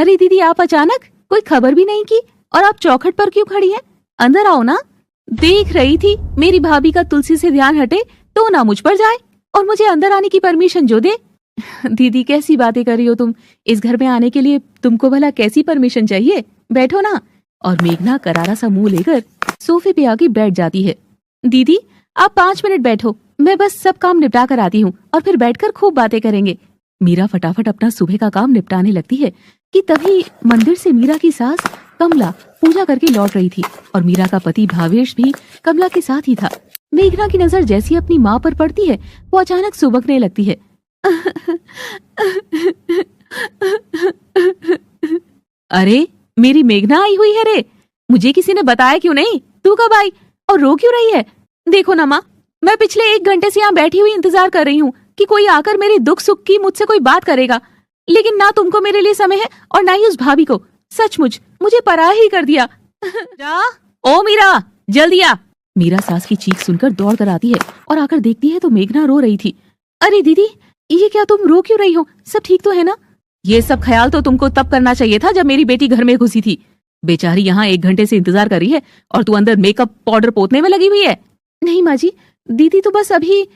अरे दीदी, आप अचानक कोई खबर भी नहीं की और आप चौखट पर क्यों खड़ी हैं? अंदर आओ ना। देख रही थी मेरी भाभी का तुलसी से ध्यान हटे तो ना मुझ पर जाए और मुझे अंदर आने की परमिशन जो दे। दीदी कैसी बातें कर रही हो तुम? इस घर में आने के लिए तुमको भला कैसी परमिशन चाहिए? बैठो ना। और मेघना करारा सा मुंह लेकर सोफे पे आके बैठ जाती है। दीदी आप 5 मिनट बैठो, मैं बस सब काम निपटा कर आती हूँ और फिर बैठकर खूब बातें करेंगे। मीरा फटाफट अपना सुबह का काम निपटाने लगती है कि तभी मंदिर से मीरा की सास कमला पूजा करके लौट रही थी और मीरा का पति भावेश भी कमला के साथ ही था। मेघना की नजर जैसी अपनी माँ पर पड़ती है वो अचानक सुबकने लगती है। अरे मेरी मेघना आई हुई है रे, मुझे किसी ने बताया क्यों नहीं? तू कब आई और रो क्यों रही है? देखो ना माँ, मैं पिछले 1 घंटे से यहाँ बैठी हुई इंतजार कर रही हूँ कि कोई आकर मेरे दुख सुख की मुझसे कोई बात करेगा, लेकिन ना तुमको मेरे लिए समय है और ना ही उस भाभी को। सचमुच मुझे पराया ही कर दिया। जा, ओ मीरा जल्दी आ। मीरा सास की चीख सुनकर दौड़ कर आती है और आकर देखती है तो मेघना रो रही थी। अरे दीदी, ये क्या, तुम रो क्यों रही हो? सब ठीक तो है ना? ये सब ख्याल तो तुमको तब करना चाहिए था जब मेरी बेटी घर में घुसी थी। बेचारी यहाँ 1 घंटे से इंतजार कर रही है और तू अंदर मेकअप पाउडर पोतने में लगी हुई है। नहीं माँ जी, दीदी तो बस अभी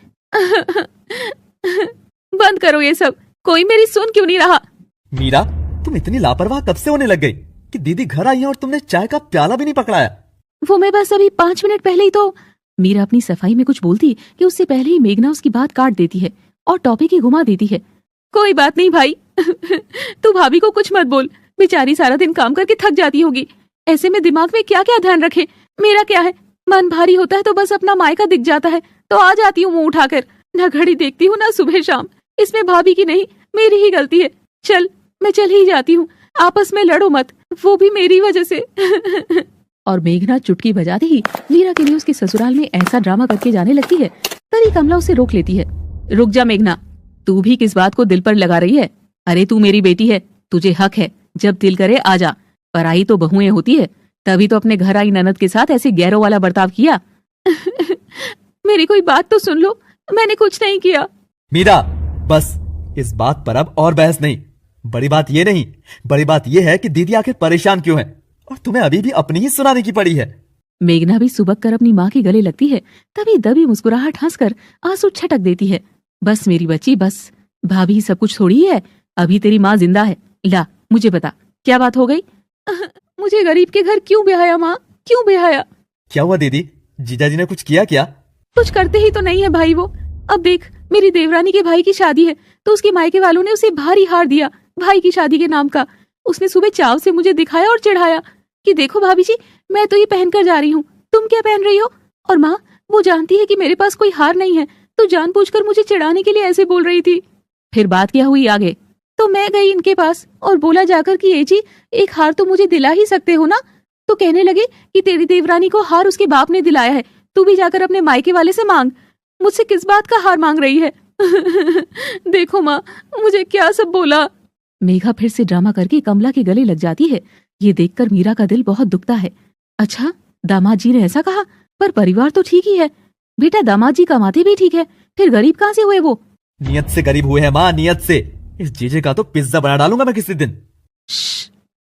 बंद करो ये सब, कोई मेरी सुन क्यों नहीं रहा? मीरा, तुम इतनी लापरवाह कब से होने लग गई कि दीदी घर आई है और तुमने चाय का प्याला भी नहीं पकड़ाया? वो मैं बस अभी 5 मिनट पहले ही तो। मीरा अपनी सफाई में कुछ बोलती कि उससे पहले ही मेघना उसकी बात काट देती है और टॉपिक ही घुमा देती है। कोई बात नहीं भाई, तू भाभी को कुछ मत बोल, बेचारी सारा दिन काम करके थक जाती होगी। ऐसे में दिमाग में क्या क्या ध्यान रखे? मेरा क्या है, मन भारी होता है तो बस अपना मायका दिख जाता है तो आ जाती हूँ मुंह उठाकर। ना घड़ी देखती हूँ ना सुबह शाम। इसमें भाभी की नहीं, मेरी ही गलती है। चल, मैं चल ही जाती हूँ, आपस में लड़ो मत, वो भी मेरी वजह से। और मेघना चुटकी बजाते ही मीरा के लिए उसके ससुराल में ऐसा ड्रामा करके जाने लगती है। तभी कमला उसे रोक लेती है। रुक जा मेघना, तू भी किस बात को दिल पर लगा रही है? अरे तू मेरी बेटी है, तुझे हक है, जब दिल करे आ जा। पराई तो बहुएं होती है, तभी तो अपने घर आई ननद के साथ ऐसे गैरों वाला बर्ताव किया। मेरी कोई बात तो सुन लो, मैंने कुछ नहीं किया। मीरा बस, इस बात पर अब और बहस नहीं। बड़ी बात ये नहीं, बड़ी बात ये है कि दीदी आखिर परेशान क्यों है और तुम्हें अभी भी अपनी ही सुनाने की पड़ी है। मेघना भी सुबक कर अपनी माँ के गले लगती है। तभी दबी मुस्कुराहट हंसकर आंसू छटक देती है। बस मेरी बच्ची बस, भाभी सब कुछ थोड़ी है, अभी तेरी माँ जिंदा है। ला मुझे बता, क्या बात हो गई? मुझे गरीब के घर क्यों ब्याया माँ, क्यों ब्याया? क्या हुआ दीदी, जीजाजी ने कुछ किया क्या? कुछ करते ही तो नहीं है भाई वो। अब देख, मेरी देवरानी के भाई की शादी है तो उसके मायके वालों ने उसे भारी हार दिया भाई की शादी के नाम का। उसने सुबह चाव से मुझे दिखाया और चिढ़ाया कि देखो भाभी जी, मैं तो ये पहन कर जा रही हूँ, तुम क्या पहन रही हो? और माँ, वो जानती है कि मेरे पास कोई हार नहीं है तो जानबूझकर मुझे चिढ़ाने के लिए ऐसे बोल रही थी। फिर बात क्या हुई आगे? तो मैं गई इनके पास और बोला जाकर कि ए जी, एक हार तो मुझे दिला ही सकते हो ना? तो कहने लगे कि तेरी देवरानी को हार उसके बाप ने दिलाया है, तू भी जाकर अपने मायके वाले से मांग। मुझसे किस बात का हार मांग रही है? देखो माँ, मुझे क्या सब बोला। मेघा फिर से ड्रामा करके कमला के गले लग जाती है। ये देखकर मीरा का दिल बहुत दुखता है। अच्छा, दामाद जी ने ऐसा कहा, पर परिवार तो ठीक ही है। बेटा, दामाद जी कमाते भी ठीक है, फिर गरीब कहाँ से हुए वो? नियत से गरीब हुए हैं माँ, नियत से। इस जीजे का तो पिज्जा बना डालूंगा मैं किसी दिन।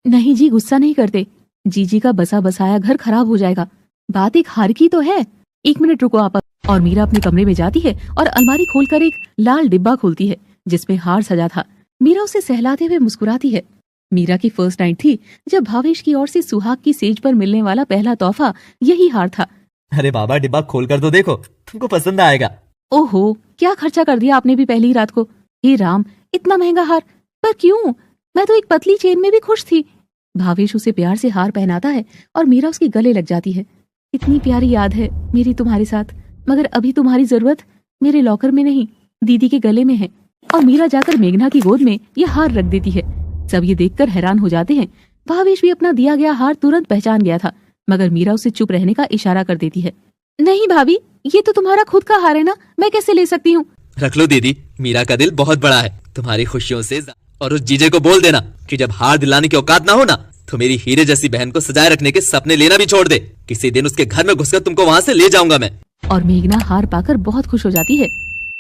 नहीं जी, गुस्सा नहीं करते। जीजी का बसा बसाया घर खराब हो जाएगा। बात एक हार की तो है। 1 मिनट रुको आप। और मीरा अपने कमरे में जाती है और अलमारी खोलकर एक लाल डिब्बा खोलती है जिसमें हार सजा था। मीरा उसे सहलाते हुए मुस्कुराती है। मीरा की फर्स्ट नाइट थी जब भावेश की ओर से सुहाग की सेज पर मिलने वाला पहला तोहफा यही हार था। अरे बाबा, डिब्बा खोल कर तो देखो, तुमको पसंद आएगा। ओहो, क्या खर्चा कर दिया आपने भी पहली रात को। हे राम, इतना महंगा हार, पर क्यों? मैं तो एक पतली चेन में भी खुश थी। भावेश उसे प्यार से हार पहनाता है और मीरा उसके गले लग जाती है। इतनी प्यारी याद है मेरी तुम्हारे साथ, मगर अभी तुम्हारी जरूरत मेरे लॉकर में नहीं, दीदी के गले में है। और मीरा जाकर मेघना की गोद में यह हार रख देती है। सब ये देखकर हैरान हो जाते हैं। भावेश भी अपना दिया गया हार तुरंत पहचान गया था, मगर मीरा उसे चुप रहने का इशारा कर देती है। नहीं भाभी, ये तो तुम्हारा खुद का हार है ना, मैं कैसे ले सकती हूँ? रख लो दीदी, मीरा का दिल बहुत बड़ा है तुम्हारी खुशियों से। और उस जीजे को बोल देना कि जब हार दिलाने की औकात ना हो ना, तो मेरी हीरे जैसी बहन को सजाए रखने के सपने लेना भी छोड़ दे। किसी दिन उसके घर में घुसकर तुमको वहाँ से ले जाऊंगा मैं। और मेघना हार पाकर बहुत खुश हो जाती है।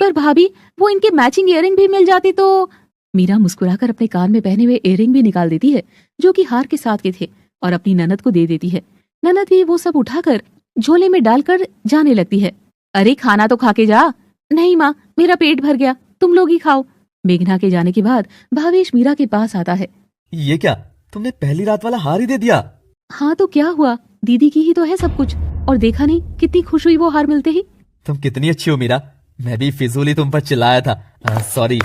पर भाभी, वो इनके मैचिंग इयररिंग भी मिल जाती तो? मीरा मुस्कुराकर अपने कान में पहने हुए इयररिंग भी निकाल देती है जो कि हार के साथ के थे और अपनी ननद को दे देती है। ननद भी वो सब उठाकर झोले में डालकर जाने लगती है। अरे खाना तो खा के जा। नहीं माँ, मेरा पेट भर गया, तुम लोग ही खाओ। मेघना के जाने के बाद भावेश मीरा के पास आता है। ये क्या, तुमने पहली रात वाला हार ही दे दिया? हाँ तो क्या हुआ, दीदी की ही तो है सब कुछ। और देखा नहीं कितनी खुश हुई वो हार मिलते ही। तुम कितनी अच्छी हो मीरा, मैं भी फिजूल ही तुम पर चिल्लाया था, सॉरी।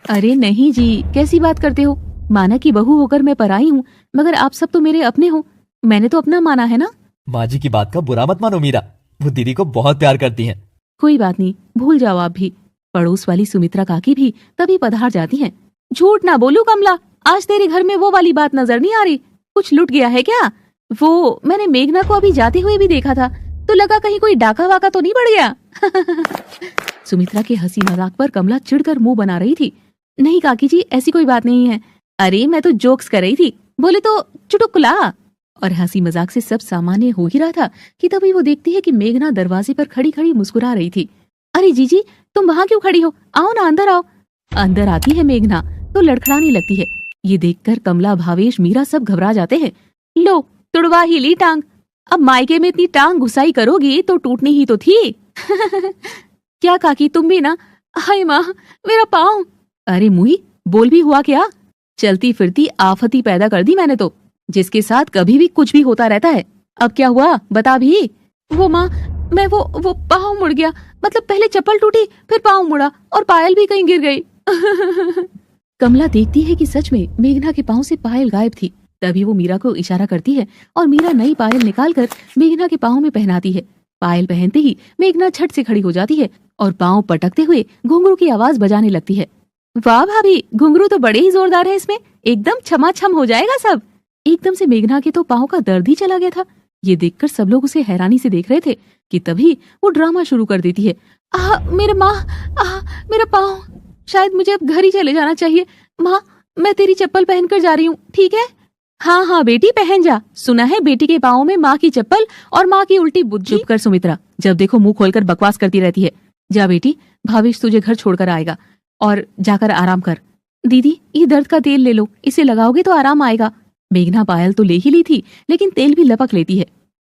अरे नहीं जी, कैसी बात करते हो। माना की बहू होकर मैं पराई हूँ, मगर आप सब तो मेरे अपने हो। मैंने तो अपना माना है ना। माँ जी की बात का बुरा मत मानो मीरा, वो दीदी को बहुत प्यार करती हैं। कोई बात नहीं, भूल जाओ आप भी। पड़ोस वाली सुमित्रा काकी भी तभी पधार जाती हैं। झूठ ना बोलू कमला, आज तेरे घर में वो वाली बात नजर नहीं आ रही। कुछ लुट गया है क्या? वो मैंने मेघना को अभी जाते हुए भी देखा था, तो लगा कहीं कोई डाका वाका तो नहीं बढ़ गया। सुमित्रा के हंसी मजाक पर कमला चिढ़कर मुंह बना रही थी। नहीं काकी जी, ऐसी कोई बात नहीं है। अरे मैं तो जोक्स कर रही थी, बोले तो चुटकुला। और हंसी मजाक से सब सामान्य हो ही रहा था कि तभी वो देखती है कि मेघना दरवाजे पर खड़ी खड़ी मुस्कुरा रही थी। अरे जीजी, तुम वहाँ क्यों खड़ी हो? आओ ना, अंदर आओ। अंदर आती है मेघना तो लड़खड़ाने लगती है। ये देखकर कमला, भावेश, मीरा सब घबरा जाते हैं। लो, तुड़वा ही ली टांग। अब मायके में इतनी टांग घुसाई करोगी तो टूटनी ही तो थी। क्या काकी, तुम भी ना? हाय माँ, मेरा पाँव। अरे मुई, बोल भी हुआ क्या? चलती फिरती आफती पैदा कर दी मैंने तो, जिसके साथ कभी भी कुछ भी होता रहता है। अब क्या हुआ बता भी। वो माँ, मैं वो पाँव मुड़ गया। मतलब पहले चप्पल टूटी, फिर पाँव मुड़ा और पायल भी कहीं गिर गई। कमला देखती है कि सच में मेघना के पाँव से पायल गायब थी। तभी वो मीरा को इशारा करती है और मीरा नई पायल निकालकर मेघना के पाँव में पहनाती है। पायल पहनते ही मेघना झट से खड़ी हो जाती है और पाँव पटकते हुए घुंघरू की आवाज बजाने लगती है। वाह भाभी, घुंघरू तो बड़े ही जोरदार है, इसमें एकदम छमाछम हो जाएगा सब। एकदम से मेघना के तो पाँव का दर्द ही चला गया था। ये देखकर सब लोग उसे हैरानी से देख रहे थे कि तभी वो ड्रामा शुरू कर देती है। मेरे माँ, मेरा पाँव। शायद मुझे अब घर ही चले जाना चाहिए। माँ, मैं तेरी चप्पल पहनकर जा रही हूँ, ठीक है? हाँ हाँ बेटी, पहन जा। सुना है बेटी के पाँव में माँ की चप्पल और माँ की उल्टी बुद्धि। चुप कर सुमित्रा, जब देखो मुंह खोलकर बकवास करती रहती है। जा बेटी, भावेश तुझे घर छोड़कर आएगा और जाकर आराम कर। दीदी, ये दर्द का तेल ले लो, इसे लगाओगे तो आराम आएगा। मेघना पायल तो ले ही ली थी, लेकिन तेल भी लपक लेती है।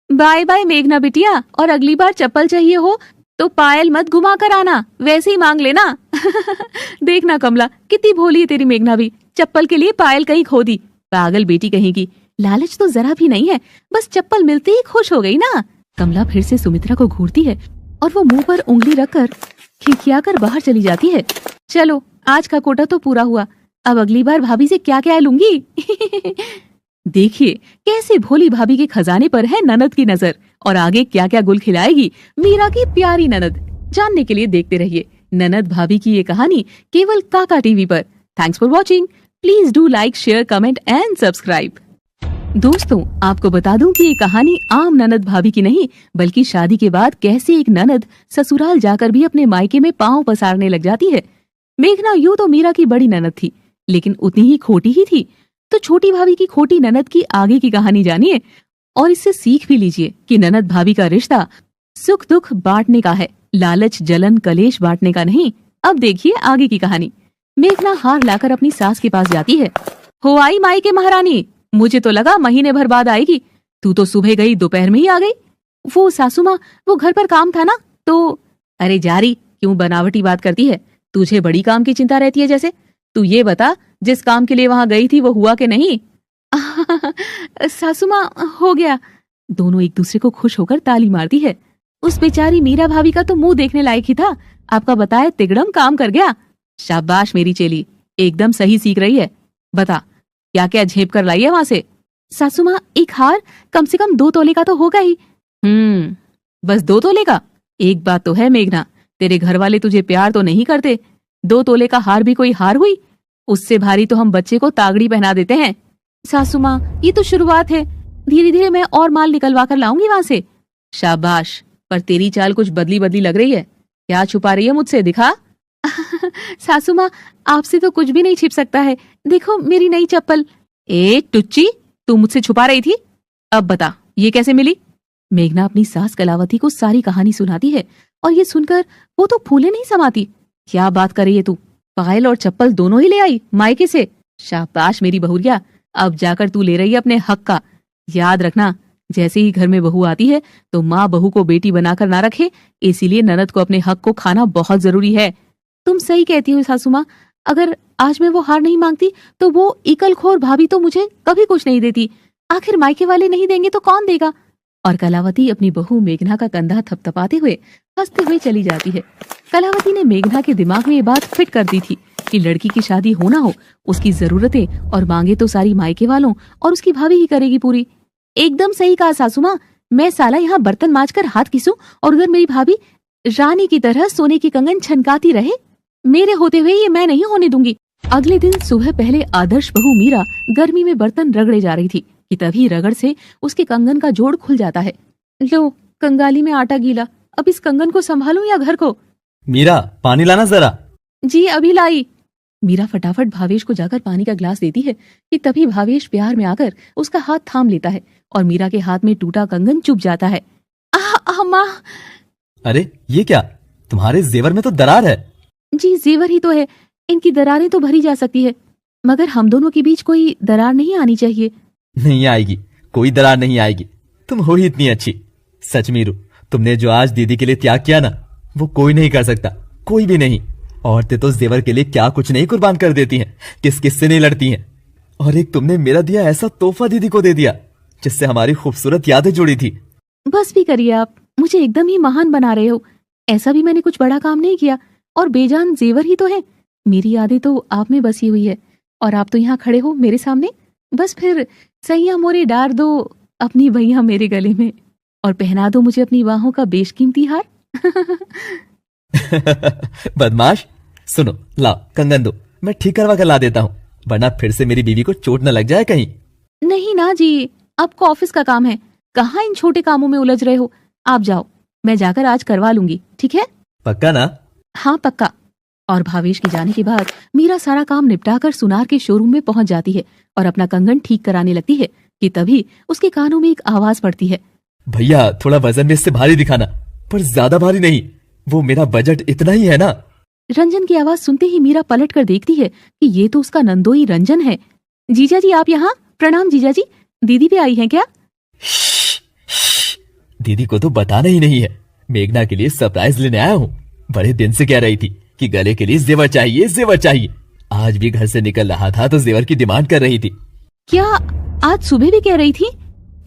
बाय बाय मेघना बिटिया, और अगली बार चप्पल चाहिए हो तो पायल मत घुमा कर आना, वैसे ही मांग लेना। देखना कमला, कितनी भोली है तेरी मेघना भी, चप्पल के लिए पायल कहीं खो दी। पागल बेटी कहेगी। लालच तो जरा भी नहीं है, बस चप्पल मिलते ही खुश हो गई ना। कमला फिर से सुमित्रा को घूरती है और वो मुंह पर उंगली रखकर खिखियाकर बाहर चली जाती है। चलो, आज का कोटा तो पूरा हुआ, अब अगली बार भाभी से क्या क्या लूंगी। देखिए कैसे भोली भाभी के खजाने पर है ननद की नजर, और आगे क्या क्या गुल खिलाएगी मीरा की प्यारी ननद। जानने के लिए देखते रहिए ननद भाभी की ये कहानी केवल काका टीवी पर। Thanks for watching. Please do like, share, comment and subscribe. दोस्तों, आपको बता दूं कि ये कहानी आम ननद भाभी की नहीं, बल्कि शादी के बाद कैसे एक ननद ससुराल जाकर भी अपने मायके में पांव पसारने लग जाती है। मेघना यूं तो मीरा की बड़ी ननद थी, लेकिन उतनी ही खोटी ही थी। तो छोटी भाभी की खोटी ननद की आगे की कहानी जानिए और इससे सीख भी लीजिए कि ननद भाभी का रिश्ता सुख दुख बांटने का है, लालच जलन कलेश बांटने का नहीं। अब देखिए आगे की कहानी। मेघना हार लाकर अपनी सास के पास जाती है। हो आई माई के महारानी, मुझे तो लगा महीने भर बाद आएगी, तू तो सुबह गई दोपहर में ही आ गई। वो सासू माँ, वो घर पर काम था ना तो। अरे जारी, क्यों बनावटी बात करती है, तुझे बड़ी काम की चिंता रहती है जैसे। तू ये बता, जिस काम के लिए वहां गई थी वो हुआ कि नहीं? सासू माँ, हो गया। दोनों एक दूसरे को खुश होकर ताली मारती है। उस बेचारी मीरा भाभी का तो मुंह देखने लायक ही था, आपका बताए तिगड़म काम कर गया। शाबाश मेरी चेली, एकदम सही सीख रही है। बता क्या क्या झेप कर लाई है वहां से? सासू माँ, एक हार कम से कम 2 तोले का तो होगा ही। बस 2 तोले का? एक बात तो है मेघना, तेरे घर वाले तुझे प्यार तो नहीं करते। 2 तोले का हार भी कोई हार हुई? उससे भारी तो हम बच्चे को तागड़ी पहना देते हैं। सासू माँ, ये तो शुरुआत है, धीरे धीरे मैं और माल निकलवा कर लाऊंगी वहां से। शाबाश, पर तेरी चाल कुछ बदली बदली लग रही है, क्या छुपा रही है मुझसे, दिखा। सासू माँ, आपसे तो कुछ भी नहीं छिप सकता है, देखो मेरी नई चप्पल। ए टुच्ची, तू मुझसे छुपा रही थी, अब बता ये कैसे मिली? मेघना अपनी सास कलावती को सारी कहानी सुनाती है और ये सुनकर वो तो फूले नहीं समाती। क्या बात कर रही है तू, पायल और चप्पल दोनों ही ले आई मायके से। शाबाश मेरी बहुरिया, अब जाकर तू ले रही है अपने हक का। याद रखना, जैसे ही घर में बहू आती है तो माँ बहू को बेटी बनाकर ना रखे, इसीलिए ननद को अपने हक को खाना बहुत जरूरी है। तुम सही कहती हो सासू माँ, अगर आज मैं वो हार नहीं मांगती तो वो इकलखोर भाभी तो मुझे कभी कुछ नहीं देती। आखिर मायके वाले नहीं देंगे तो कौन देगा। और कलावती अपनी बहू मेघना का कंधा थपथपाते हुए हंसते हुए चली जाती है। कलावती ने मेघना के दिमाग में ये बात फिट कर दी थी कि लड़की की शादी हो ना हो, उसकी जरूरतें और मांगे तो सारी मायके वालों और उसकी भाभी ही करेगी पूरी। एकदम सही कहा सासू माँ, मैं साला यहाँ बर्तन मांजकर हाथ घिसूं और उधर मेरी भाभी रानी की तरह सोने की कंगन छनकाती रहे। मेरे होते हुए ये मैं नहीं होने दूंगी। अगले दिन सुबह पहले आदर्श बहू मीरा गर्मी में बर्तन रगड़े जा रही थी कि तभी रगड़ से उसके कंगन का जोड़ खुल जाता है। लो कंगाली में आटा गीला, अब इस कंगन को संभालूं या घर को। मीरा, पानी लाना जरा। जी अभी लाई। मीरा फटाफट भावेश को जाकर पानी का ग्लास देती है कि तभी भावेश प्यार में आकर उसका हाथ थाम लेता है और मीरा के हाथ में टूटा कंगन चुभ जाता है। माँ। अरे ये क्या, तुम्हारे जेवर में तो दरार है। जी जेवर ही तो है, इनकी दरारें तो भरी जा सकती है, मगर हम दोनों के बीच कोई दरार नहीं आनी चाहिए। नहीं आएगी, कोई दरार नहीं आएगी। तुम हो ही इतनी अच्छी। सच मीरू, तुमने जो आज दीदी के लिए त्याग किया ना, वो कोई नहीं कर सकता, कोई भी नहीं। औरतें तो जेवर के लिए क्या कुछ नहीं कुर्बान कर देती हैं, किस किस से नहीं लड़ती हैं। और एक तुमने मेरा दिया ऐसा तोहफा दीदी को दे दिया जिससे हमारी खूबसूरत यादें जुड़ी थी। बस भी करिए आप, मुझे एकदम ही महान बना रहे हो। ऐसा भी मैंने कुछ बड़ा काम नहीं किया और बेजान जेवर ही तो है। मेरी यादें तो आप में बसी हुई है और आप तो यहाँ खड़े हो मेरे सामने। बस फिर सैया मोरे डार दो अपनी भैया मेरे गले में और पहना दो मुझे अपनी बाहों का बेशकीमती हार। बदमाश, सुनो, लाओ कंगन दो, मैं ठीक करवा कर ला देता हूँ, वरना फिर से मेरी बीवी को चोट न लग जाए कहीं। नहीं ना जी, आपको ऑफिस का काम है, कहाँ इन छोटे कामों में उलझ रहे हो। आप जाओ, मैं जाकर आज करवा लूंगी, ठीक है? पक्का ना? हाँ पक्का। और भावेश के जाने के बाद मीरा सारा काम निपटाकर सुनार के शोरूम में पहुंच जाती है और अपना कंगन ठीक कराने लगती है कि तभी उसके कानों में एक आवाज पड़ती है। भैया, थोड़ा वजन में इससे भारी दिखाना, पर ज्यादा भारी नहीं, वो मेरा बजट इतना ही है ना। रंजन की आवाज सुनते ही मीरा पलट कर देखती है कि ये तो उसका नंदोई रंजन है। जीजा जी आप यहाँ? प्रणाम जीजा जी, दीदी भी आई हैं क्या? दीदी को तो बताना ही नहीं है, मेघना के लिए सरप्राइज लेने आया हूँ। बड़े दिन से कह रही थी कि गले के लिए जेवर चाहिए, जेवर चाहिए। आज भी घर से निकल रहा था तो जेवर की डिमांड कर रही थी। क्या आज सुबह भी कह रही थी?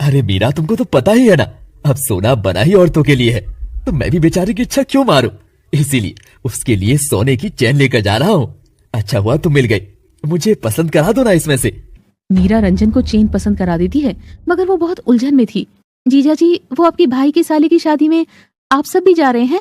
अरे मीरा, तुमको तो पता ही है ना, अब सोना बना ही औरतों के लिए है, तो मैं भी बेचारी की इच्छा क्यों मारूं। इसीलिए उसके लिए सोने की चैन लेकर जा रहा हूँ। अच्छा हुआ तुम मिल गई, मुझे पसंद करा दो ना इसमें से। मीरा रंजन को चेन पसंद करा देती है, मगर वो बहुत उलझन में थी। जीजा जी, वो आपकी भाई की साली की शादी में आप सब भी जा रहे हैं?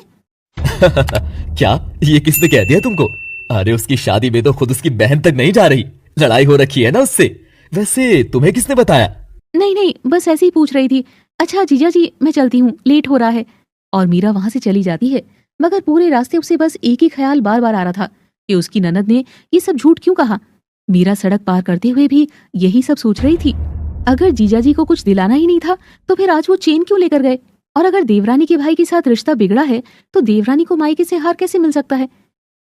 क्या ये किसने कह दिया तुमको? अरे उसकी शादी में तो खुद उसकी बहन तक नहीं जा रही, लड़ाई हो रखी है ना उससे। वैसे तुम्हें किसने बताया? नहीं नहीं, बस ऐसे ही पूछ रही थी। अच्छा जीजा जी, मैं चलती हूँ, लेट हो रहा है। और मीरा वहां से चली जाती है, मगर पूरे रास्ते उसे बस एक ही ख्याल बार बार आ रहा था कि उसकी ननद ने ये सब झूठ क्यों कहा। मीरा सड़क पार करते हुए भी यही सब सोच रही थी। अगर जीजाजी को कुछ दिलाना ही नहीं था तो फिर आज वो चेन क्यों लेकर गए? और अगर देवरानी के भाई के साथ रिश्ता बिगड़ा है तो देवरानी को मायके से हार कैसे मिल सकता है?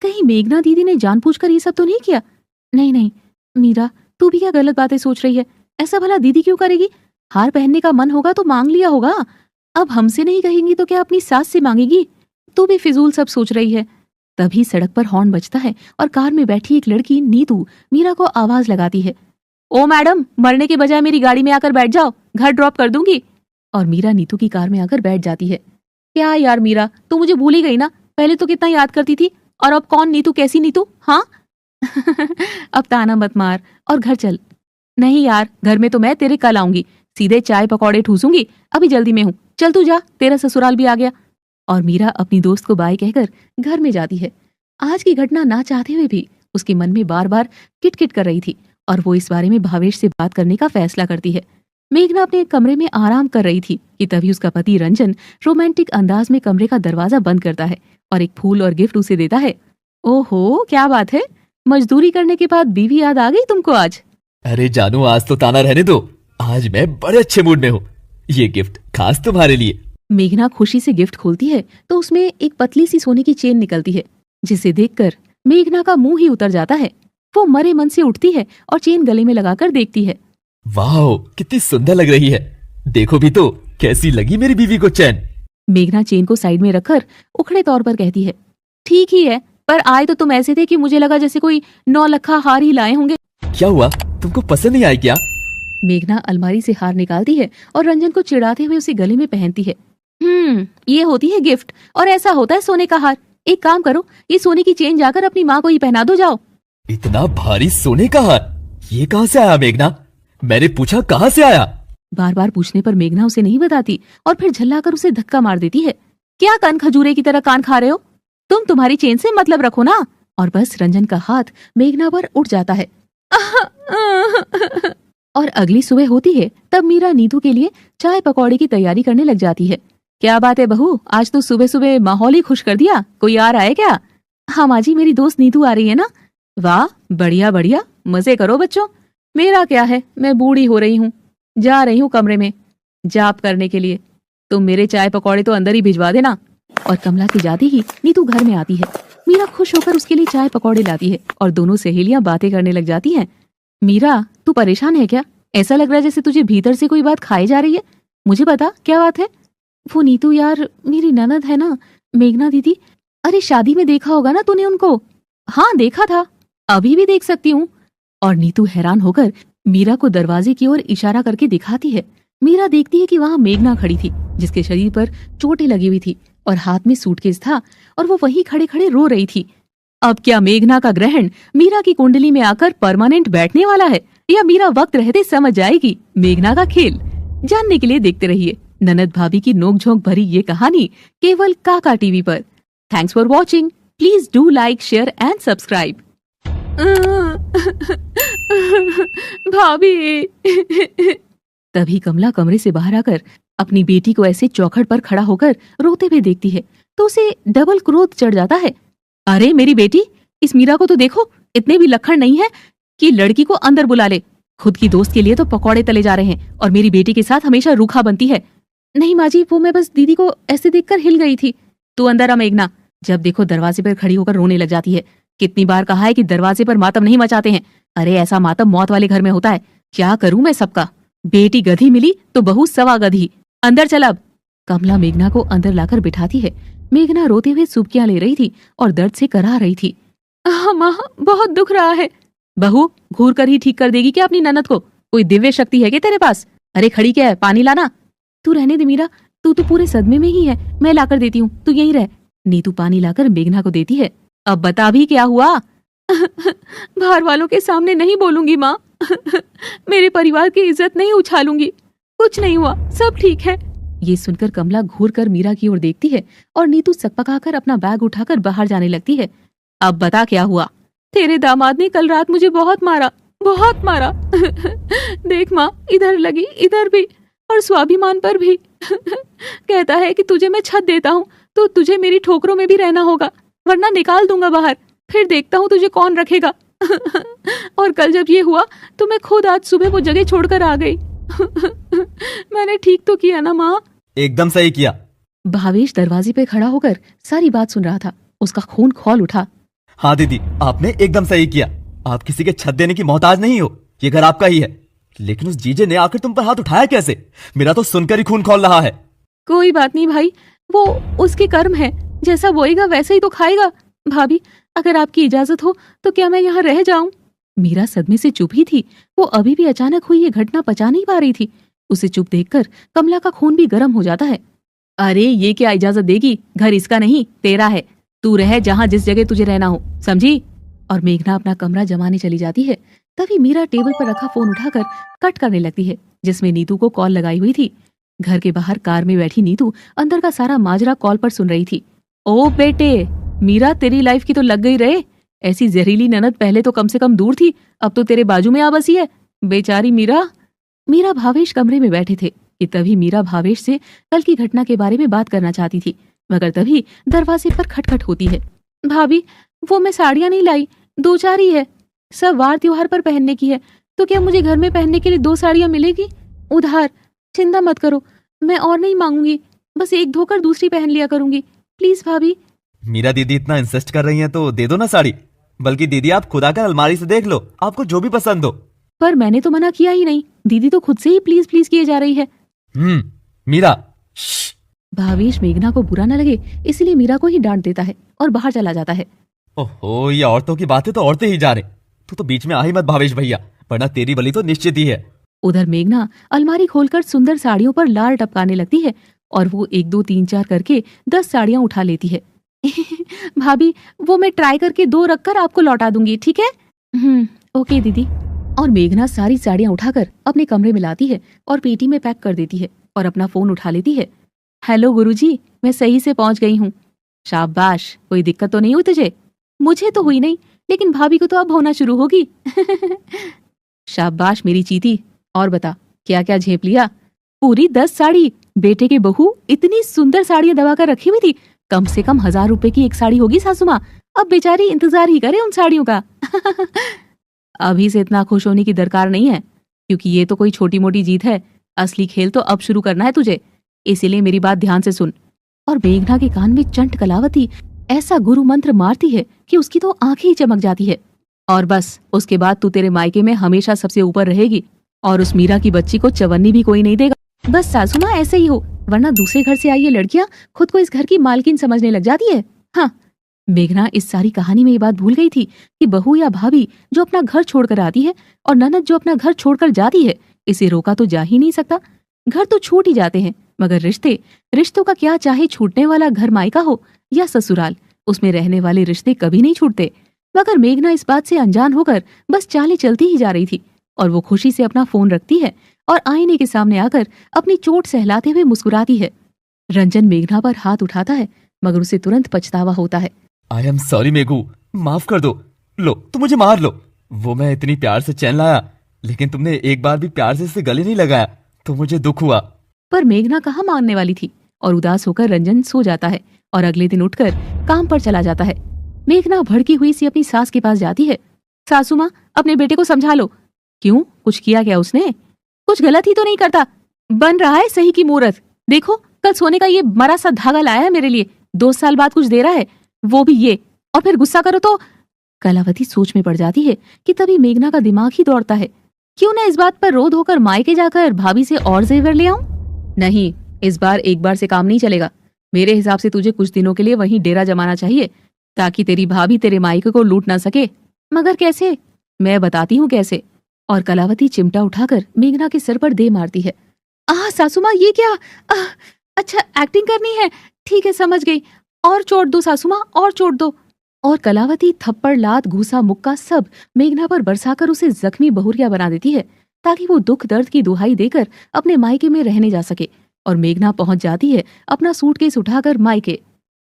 कहीं मेघना दीदी ने जानबूझकर ये सब तो नहीं किया? नहीं नहीं मीरा, तू भी क्या गलत बातें सोच रही है? ऐसा भला दीदी क्यों करेगी? हार पहनने का मन होगा तो मांग लिया होगा, अब हमसे नहीं कहेंगी तो क्या अपनी सास से मांगेगी? तू भी फिजूल सब सोच रही है। तभी सड़क पर हॉर्न बजता है और कार में बैठी एक लड़की नीतू मीरा को आवाज लगाती है। ओ मैडम, मरने के बजाय मेरी गाड़ी में आकर बैठ जाओ, घर ड्रॉप कर दूंगी। और मीरा नीतू की कार में आकर बैठ जाती है। क्या यार मीरा, तू मुझे भूल ही गई ना? पहले तो कितना याद करती थी, और अब कौन नीतू, कैसी नीतू? हाँ अब ताना मत मार और घर चल। नहीं यार, घर में तो मैं तेरे कल आऊंगी, सीधे चाय पकौड़े ठूसूंगी। अभी जल्दी में हूँ, चल तू जा, तेरा ससुराल भी आ गया। और मीरा अपनी दोस्त को बाय कहकर घर में जाती है। आज की घटना ना चाहते हुए भी उसके मन में बार बार किटकिट कर रही थी और वो इस बारे में भावेश से बात करने का फैसला करती है। मेघना अपने कमरे में आराम कर रही थी कि तभी उसका पति रंजन रोमांटिक अंदाज में कमरे का दरवाजा बंद करता है और एक फूल और गिफ्ट उसे देता है। ओहो, क्या बात है, मजदूरी करने के बाद बीवी याद आ गई तुमको आज? अरे जानू, आज तो ताना रहने दो, आज मैं बड़े अच्छे मूड में हूँ। ये गिफ्ट खास तुम्हारे लिए। मेघना खुशी से गिफ्ट खोलती है तो उसमें एक पतली सी सोने की चेन निकलती है, जिसे देखकर मेघना का मुंह ही उतर जाता है। वो मरे मन से उठती है और चेन गले में लगाकर देखती है। वाह, कितनी सुंदर लग रही है। देखो भी तो कैसी लगी मेरी बीवी को चैन। मेघना चेन को साइड में रखकर उखड़े तौर पर कहती है, ठीक ही है, पर आए तो तुम ऐसे थे कि मुझे लगा जैसे कोई 9 लखा हार ही लाए होंगे। क्या हुआ, तुमको पसंद नहीं आई क्या? मेघना अलमारी से हार निकालती है और रंजन को चिढ़ाते हुए उसे गले में पहनती है। ये होती है गिफ्ट और ऐसा होता है सोने का हार। एक काम करो, ये सोने की चेन जाकर अपनी माँ को ही पहना दो, जाओ। इतना भारी सोने का हार, ये कहाँ से आया मेघना? मैंने पूछा कहाँ से आया? बार बार पूछने पर मेघना उसे नहीं बताती और फिर झल्लाकर उसे धक्का मार देती है। क्या कान खजूरे की तरह कान खा रहे हो? तुम्हारी चेन से मतलब रखो ना। और बस रंजन का हाथ मेघना पर उठ जाता है। और अगली सुबह होती है तब मीरा नीतू के लिए चाय पकौड़े की तैयारी करने लग जाती है। क्या बात है बहू, आज तो सुबह सुबह माहौल ही खुश कर दिया। कोई आ रहा है क्या? हाँ माँ जी, मेरी दोस्त नीतू आ रही है ना। वाह, बढ़िया बढ़िया, मजे करो बच्चों। मेरा क्या है, मैं बूढ़ी हो रही हूँ, जा रही हूँ कमरे में जाप करने के लिए। तुम मेरे चाय पकौड़े तो अंदर ही भिजवा देना। और कमला के जाते ही नीतू घर में आती है। मीरा खुश होकर उसके लिए चाय पकौड़े लाती है और दोनों सहेलियां बातें करने लग जाती हैं। मीरा, तू परेशान है क्या? ऐसा लग रहा है जैसे तुझे भीतर से कोई बात खाई जा रही है। मुझे बता, क्या बात है? वो नीतू यार, मेरी ननद है ना, मेघना दीदी। अरे शादी में देखा होगा ना तूने उनको। हाँ देखा था, अभी भी देख सकती हूँ। और नीतू हैरान होकर मीरा को दरवाजे की ओर इशारा करके दिखाती है। मीरा देखती है कि वहाँ मेघना खड़ी थी, जिसके शरीर पर चोटें लगी हुई थी और हाथ में सूटकेस था और वो वहीं खड़े खड़े रो रही थी। अब क्या मेघना का ग्रहण मीरा की कुंडली में आकर परमानेंट बैठने वाला है, या मीरा वक्त रहते समझ जाएगी मेघना का खेल? जानने के लिए देखते रहिए ननद भाभी की नोकझोंक भरी ये कहानी केवल काका टीवी पर। Thanks for watching. Please do like, share and subscribe. भाभी। तभी कमला कमरे से बाहर आकर अपनी बेटी को ऐसे चौखट पर खड़ा होकर रोते हुए देखती है तो उसे डबल क्रोध चढ़ जाता है। अरे मेरी बेटी, इस मीरा को तो देखो, इतने भी लखड़ नहीं है कि लड़की को अंदर बुला ले। खुद की दोस्त के लिए तो पकौड़े तले जा रहे हैं और मेरी बेटी के साथ हमेशा रूखा बनती है। नहीं माँ जी, वो मैं बस दीदी को ऐसे देखकर हिल गई थी। तू अंदर आ मेघना। जब देखो दरवाजे पर खड़ी होकर रोने लग जाती है। कितनी बार कहा है कि दरवाजे पर मातम नहीं मचाते हैं। अरे ऐसा मातम मौत वाले घर में होता है। क्या करूं मैं सबका? बेटी गधी मिली तो बहू सवा गधी। अंदर चल अब। कमला मेघना को अंदर लाकर बिठाती है। मेघना रोते हुए सुबकियां ले रही थी और दर्द से कराह रही थी। माँ, बहुत दुख रहा है। बहू, घूर कर ही ठीक कर देगी क्या अपनी ननद को? कोई दिव्य शक्ति है क्या तेरे पास? अरे खड़ी क्या है, पानी लाना। तू रहने दे मीरा, तू तो पूरे सदमे में ही है। मैं लाकर देती हूँ, तू यहीं रह। नीतू पानी लाकर मेघना को देती है। अब बता भी क्या हुआ? बाहर वालों के सामने नहीं बोलूंगी माँ। मेरे परिवार की इज्जत नहीं उछालूंगी। कुछ नहीं हुआ, सब ठीक है। ये सुनकर कमला घूर कर मीरा की ओर देखती है और नीतू सकपकाकर अपना बैग उठाकर बाहर जाने लगती है। अब बता क्या हुआ? तेरे दामाद ने कल रात मुझे बहुत मारा, बहुत मारा। देख माँ, इधर लगी, इधर भी, और स्वाभिमान पर भी। कहता है कि तुझे मैं छत देता हूँ तो तुझे मेरी ठोकरों में भी रहना होगा, वरना निकाल दूंगा बाहर। फिर देखता हूँ तुझे कौन रखेगा। और कल जब ये हुआ तो मैं खुद आज सुबह वो जगह छोड़कर आ गई। मैंने ठीक तो किया ना माँ? एकदम सही किया। भावेश दरवाजे पे खड़ा होकर सारी बात सुन रहा था। उसका खून खौल उठा। हाँ दीदी, आपने एकदम सही किया। आप किसी के छत देने की मोहताज नहीं हो, ये घर आपका ही है। लेकिन उस जीजे ने आकर तुम पर हाथ उठाया कैसे? मेरा तो सुनकर ही खून खौल रहा है। कोई बात नहीं भाई, वो उसके कर्म है, जैसा बोएगा वैसे ही तो खाएगा। भाभी, अगर आपकी इजाजत हो तो क्या मैं यहाँ रह जाऊं? मीरा सदमे से चुप ही थी। वो अभी भी अचानक हुई ये घटना पचा नहीं पा रही थी। उसे चुप देखकर कमला का खून भी गर्म हो जाता है। अरे ये क्या इजाजत देगी? घर इसका नहीं, तेरा है। तू रह जहाँ जिस जगह तुझे रहना हो, समझी? और मेघना अपना कमरा जमाने चली जाती है। तभी मीरा टेबल पर रखा फोन उठाकर कट करने लगती है, जिसमें नीतू को कॉल लगाई हुई थी। घर के बाहर कार में बैठी नीतू अंदर का सारा माजरा कॉल पर सुन रही थी। ओ बेटे, मीरा तेरी लाइफ की तो लग गई रहे। ऐसी जहरीली ननद पहले तो कम से कम दूर थी, अब तो तेरे बाजू में आ बसी है। बेचारी मीरा। मीरा भावेश कमरे में बैठे थे कि तभी मीरा भावेश से कल की घटना के बारे में बात करना चाहती थी, मगर तभी दरवाजे पर खटखट होती है। भाभी, वो मैं साड़ियाँ नहीं लाई, 2-4 ही है, सब वार त्योहार पर पहनने की है। तो क्या मुझे घर में पहनने के लिए 2 साड़ियाँ मिलेगी उधार? चिंता मत करो, मैं और नहीं मांगूंगी, बस एक धोकर दूसरी पहन लिया करूंगी। प्लीज भाभी। मीरा दीदी इतना इंसिस्ट कर रही हैं तो दे दो ना साड़ी। बल्कि दीदी आप खुद आकर अलमारी से देख लो, आपको जो भी पसंद हो। पर मैंने तो मना किया ही नहीं, दीदी तो खुद से ही प्लीज प्लीज किए जा रही है। मीरा। भावेश मेघना को बुरा न लगे इसलिए मीरा को ही डांट देता है और बाहर चला जाता है। ओहो, ये औरतों की बातें तो औरतें ही जाने। तू तो बीच में आ ही मत भावेश भैया, वरना तेरी बलि तो निश्चित ही है। उधर मेघना अलमारी खोलकर सुंदर साड़ियों पर लार टपकाने लगती है और वो 1 2 3 4 करके 10 साड़ियां उठा लेती है। भाभी, वो मैं ट्राई करके 2 रखकर आपको लौटा दूंगी, ठीक है? ओके दीदी। और मेघना सारी साड़ियां उठाकर अपने कमरे में लाती है और पेटी में पैक कर देती है और अपना फोन उठा लेती है। हेलो गुरुजी, मैं सही से पहुंच गई हूँ। शाबाश, कोई दिक्कत तो नहीं हुई तुझे? मुझे तो हुई नहीं, लेकिन भाभी को तो अब होना शुरू होगी। शाबाश मेरी चीती। और बता, क्या क्या झेप लिया? पूरी 10 साड़ी। बेटे के बहू इतनी सुंदर साड़ियां दबाकर रखी हुई थी, कम से कम 1000 रुपए की एक साड़ी होगी सासू माँ। अब बेचारी इंतजार ही करे उन साड़ियों का। अभी से इतना खुश होने की दरकार नहीं है, क्योंकि ये तो कोई छोटी मोटी जीत है। असली खेल तो अब शुरू करना है तुझे, इसीलिए मेरी बात ध्यान से सुन। और मेघना के कान में चंट कलावती ऐसा गुरु मंत्र मारती है कि उसकी तो आंखें ही चमक जाती है। और बस उसके बाद तू तेरे मायके में हमेशा सबसे ऊपर रहेगी और उस मीरा की बच्ची को चवन्नी भी कोई नहीं देगा। बस सासू माँ ऐसे ही हो, वरना दूसरे घर से आई ये लड़कियां खुद को इस घर की मालकिन समझने लग जाती है। हाँ, मेघना इस सारी कहानी में ये बात भूल गई थी कि बहू या भाभी जो अपना घर छोड़कर आती है और ननद जो अपना घर छोड़कर जाती है, इसे रोका तो जा ही नहीं सकता। घर तो छूट ही जाते हैं, मगर रिश्तों का क्या, चाहे छूटने वाला घर मायका हो या ससुराल, उसमें रहने वाले रिश्ते कभी नहीं छूटते। मगर मेघना इस बात से अनजान होकर बस चालें चलती ही जा रही थी और वो खुशी से अपना फोन रखती है और आईने के सामने आकर अपनी चोट सहलाते हुए मुस्कुराती है। रंजन मेघना पर हाथ उठाता है, मगर उसे तुरंत पछतावा होता है। आई एम सॉरी मेघू, माफ कर दो। लो, तुम मुझे मार लो। वो मैं इतनी प्यार से चैन लाया, लेकिन तुमने एक बार भी प्यार से इसे गले नहीं लगाया, तो मुझे दुख हुआ। पर मेघना कहाँ मानने वाली थी और उदास होकर रंजन सो जाता है और अगले दिन उठकर काम पर चला जाता है। मेघना भड़की हुई सी अपनी सास के पास जाती है। सासू माँ, अपने बेटे को समझा लो। क्यों, कुछ किया क्या उसने? कुछ गलत ही तो नहीं करता, बन रहा है सही की मूरत। देखो, कल सोने का ये मरा सा धागा लाया है मेरे लिए, 2 साल बाद कुछ दे रहा है, वो भी ये, और फिर गुस्सा करो तो। कलावती सोच में पड़ जाती है कि तभी मेघना का दिमाग ही दौड़ता है, क्यों ना इस बात पर रोध होकर मायके जाकर भाभी से और जेवर ले आऊं? नहीं, इस बार एक बार से काम नहीं चलेगा। मेरे हिसाब से तुझे कुछ दिनों के लिए वहीं डेरा जमाना चाहिए, ताकि तेरी भाभी तेरे मायके को लूट ना सके। मगर कैसे? मैं बताती हूँ कैसे। और कलावती चिमटा उठाकर मेघना के सर पर दे मारती है। सासू माँ, ये क्या? अच्छा, एक्टिंग करनी है, ठीक है, समझ गई। और चोट दो सासू माँ, और चोट दो। और कलावती थप्पड़, लात, घूसा, मुक्का सब मेघना पर बरसाकर उसे जख्मी बहुरिया बना देती है, ताकि वो दुख दर्द की दुहाई देकर अपने मायके में रहने जा सके। और मेघना पहुंच जाती है अपना सूटकेस उठाकर मायके।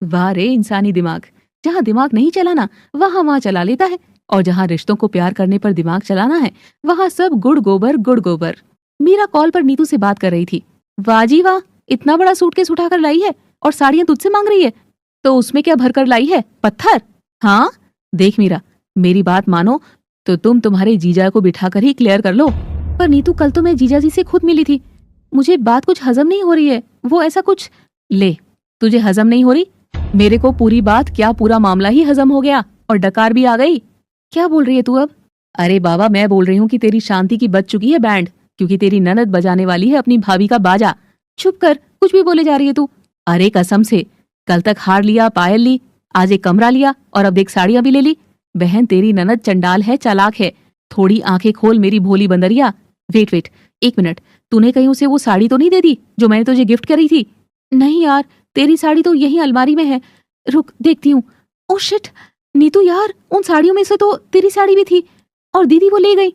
वाह रे इंसानी दिमाग, जहाँ दिमाग नहीं चलाना वहाँ चला लेता है, और जहाँ रिश्तों को प्यार करने पर दिमाग चलाना है वहाँ सब गुड़ गोबर। मीरा कॉल पर नीतू से बात कर रही थी। वाह जी वाह, इतना बड़ा सूटकेस उठाकर लाई है और साड़ियां तुझसे मांग रही है, तो उसमें क्या भरकर लाई है? पत्थर? हाँ, देख मीरा, मेरी बात मानो तो तुम तुम्हारे जीजा को बिठाकर ही क्लियर कर लो। पर नीतू, कल तो मैं जीजा जी से खुद मिली थी, मुझे बात कुछ हजम नहीं हो रही है। वो ऐसा कुछ, ले, तुझे हजम नहीं हो रही, मेरे को पूरी बात क्या, पूरा मामला ही हजम हो गया और डकार भी आ गई। क्या बोल रही है तू अब? अरे बाबा, मैं बोल रही हूँ कि तेरी शांति की बज चुकी है बैंड, क्योंकि तेरी ननद बजाने वाली है अपनी भाभी का बाजा। चुप कर, कुछ भी बोले जा रही है तू। अरे कसम से, कल तक हार लिया, पायल ली, आज एक कमरा लिया और अब देख साड़ियां भी ले ली। बहन, तेरी ननद चंडाल है, चालाक है। थोड़ी आंखें खोल मेरी भोली बंदरिया। वेट, 1 मिनट, तूने कहीं उसे वो साड़ी तो नहीं दे दी जो मैंने तुझे गिफ्ट करी थी? नहीं यार, तेरी साड़ी तो यहीं अलमारी में है, रुक देखती हूँ। ओह शिट नीतू यार, उन साड़ियों में से तो तेरी साड़ी भी थी और दीदी वो ले गई।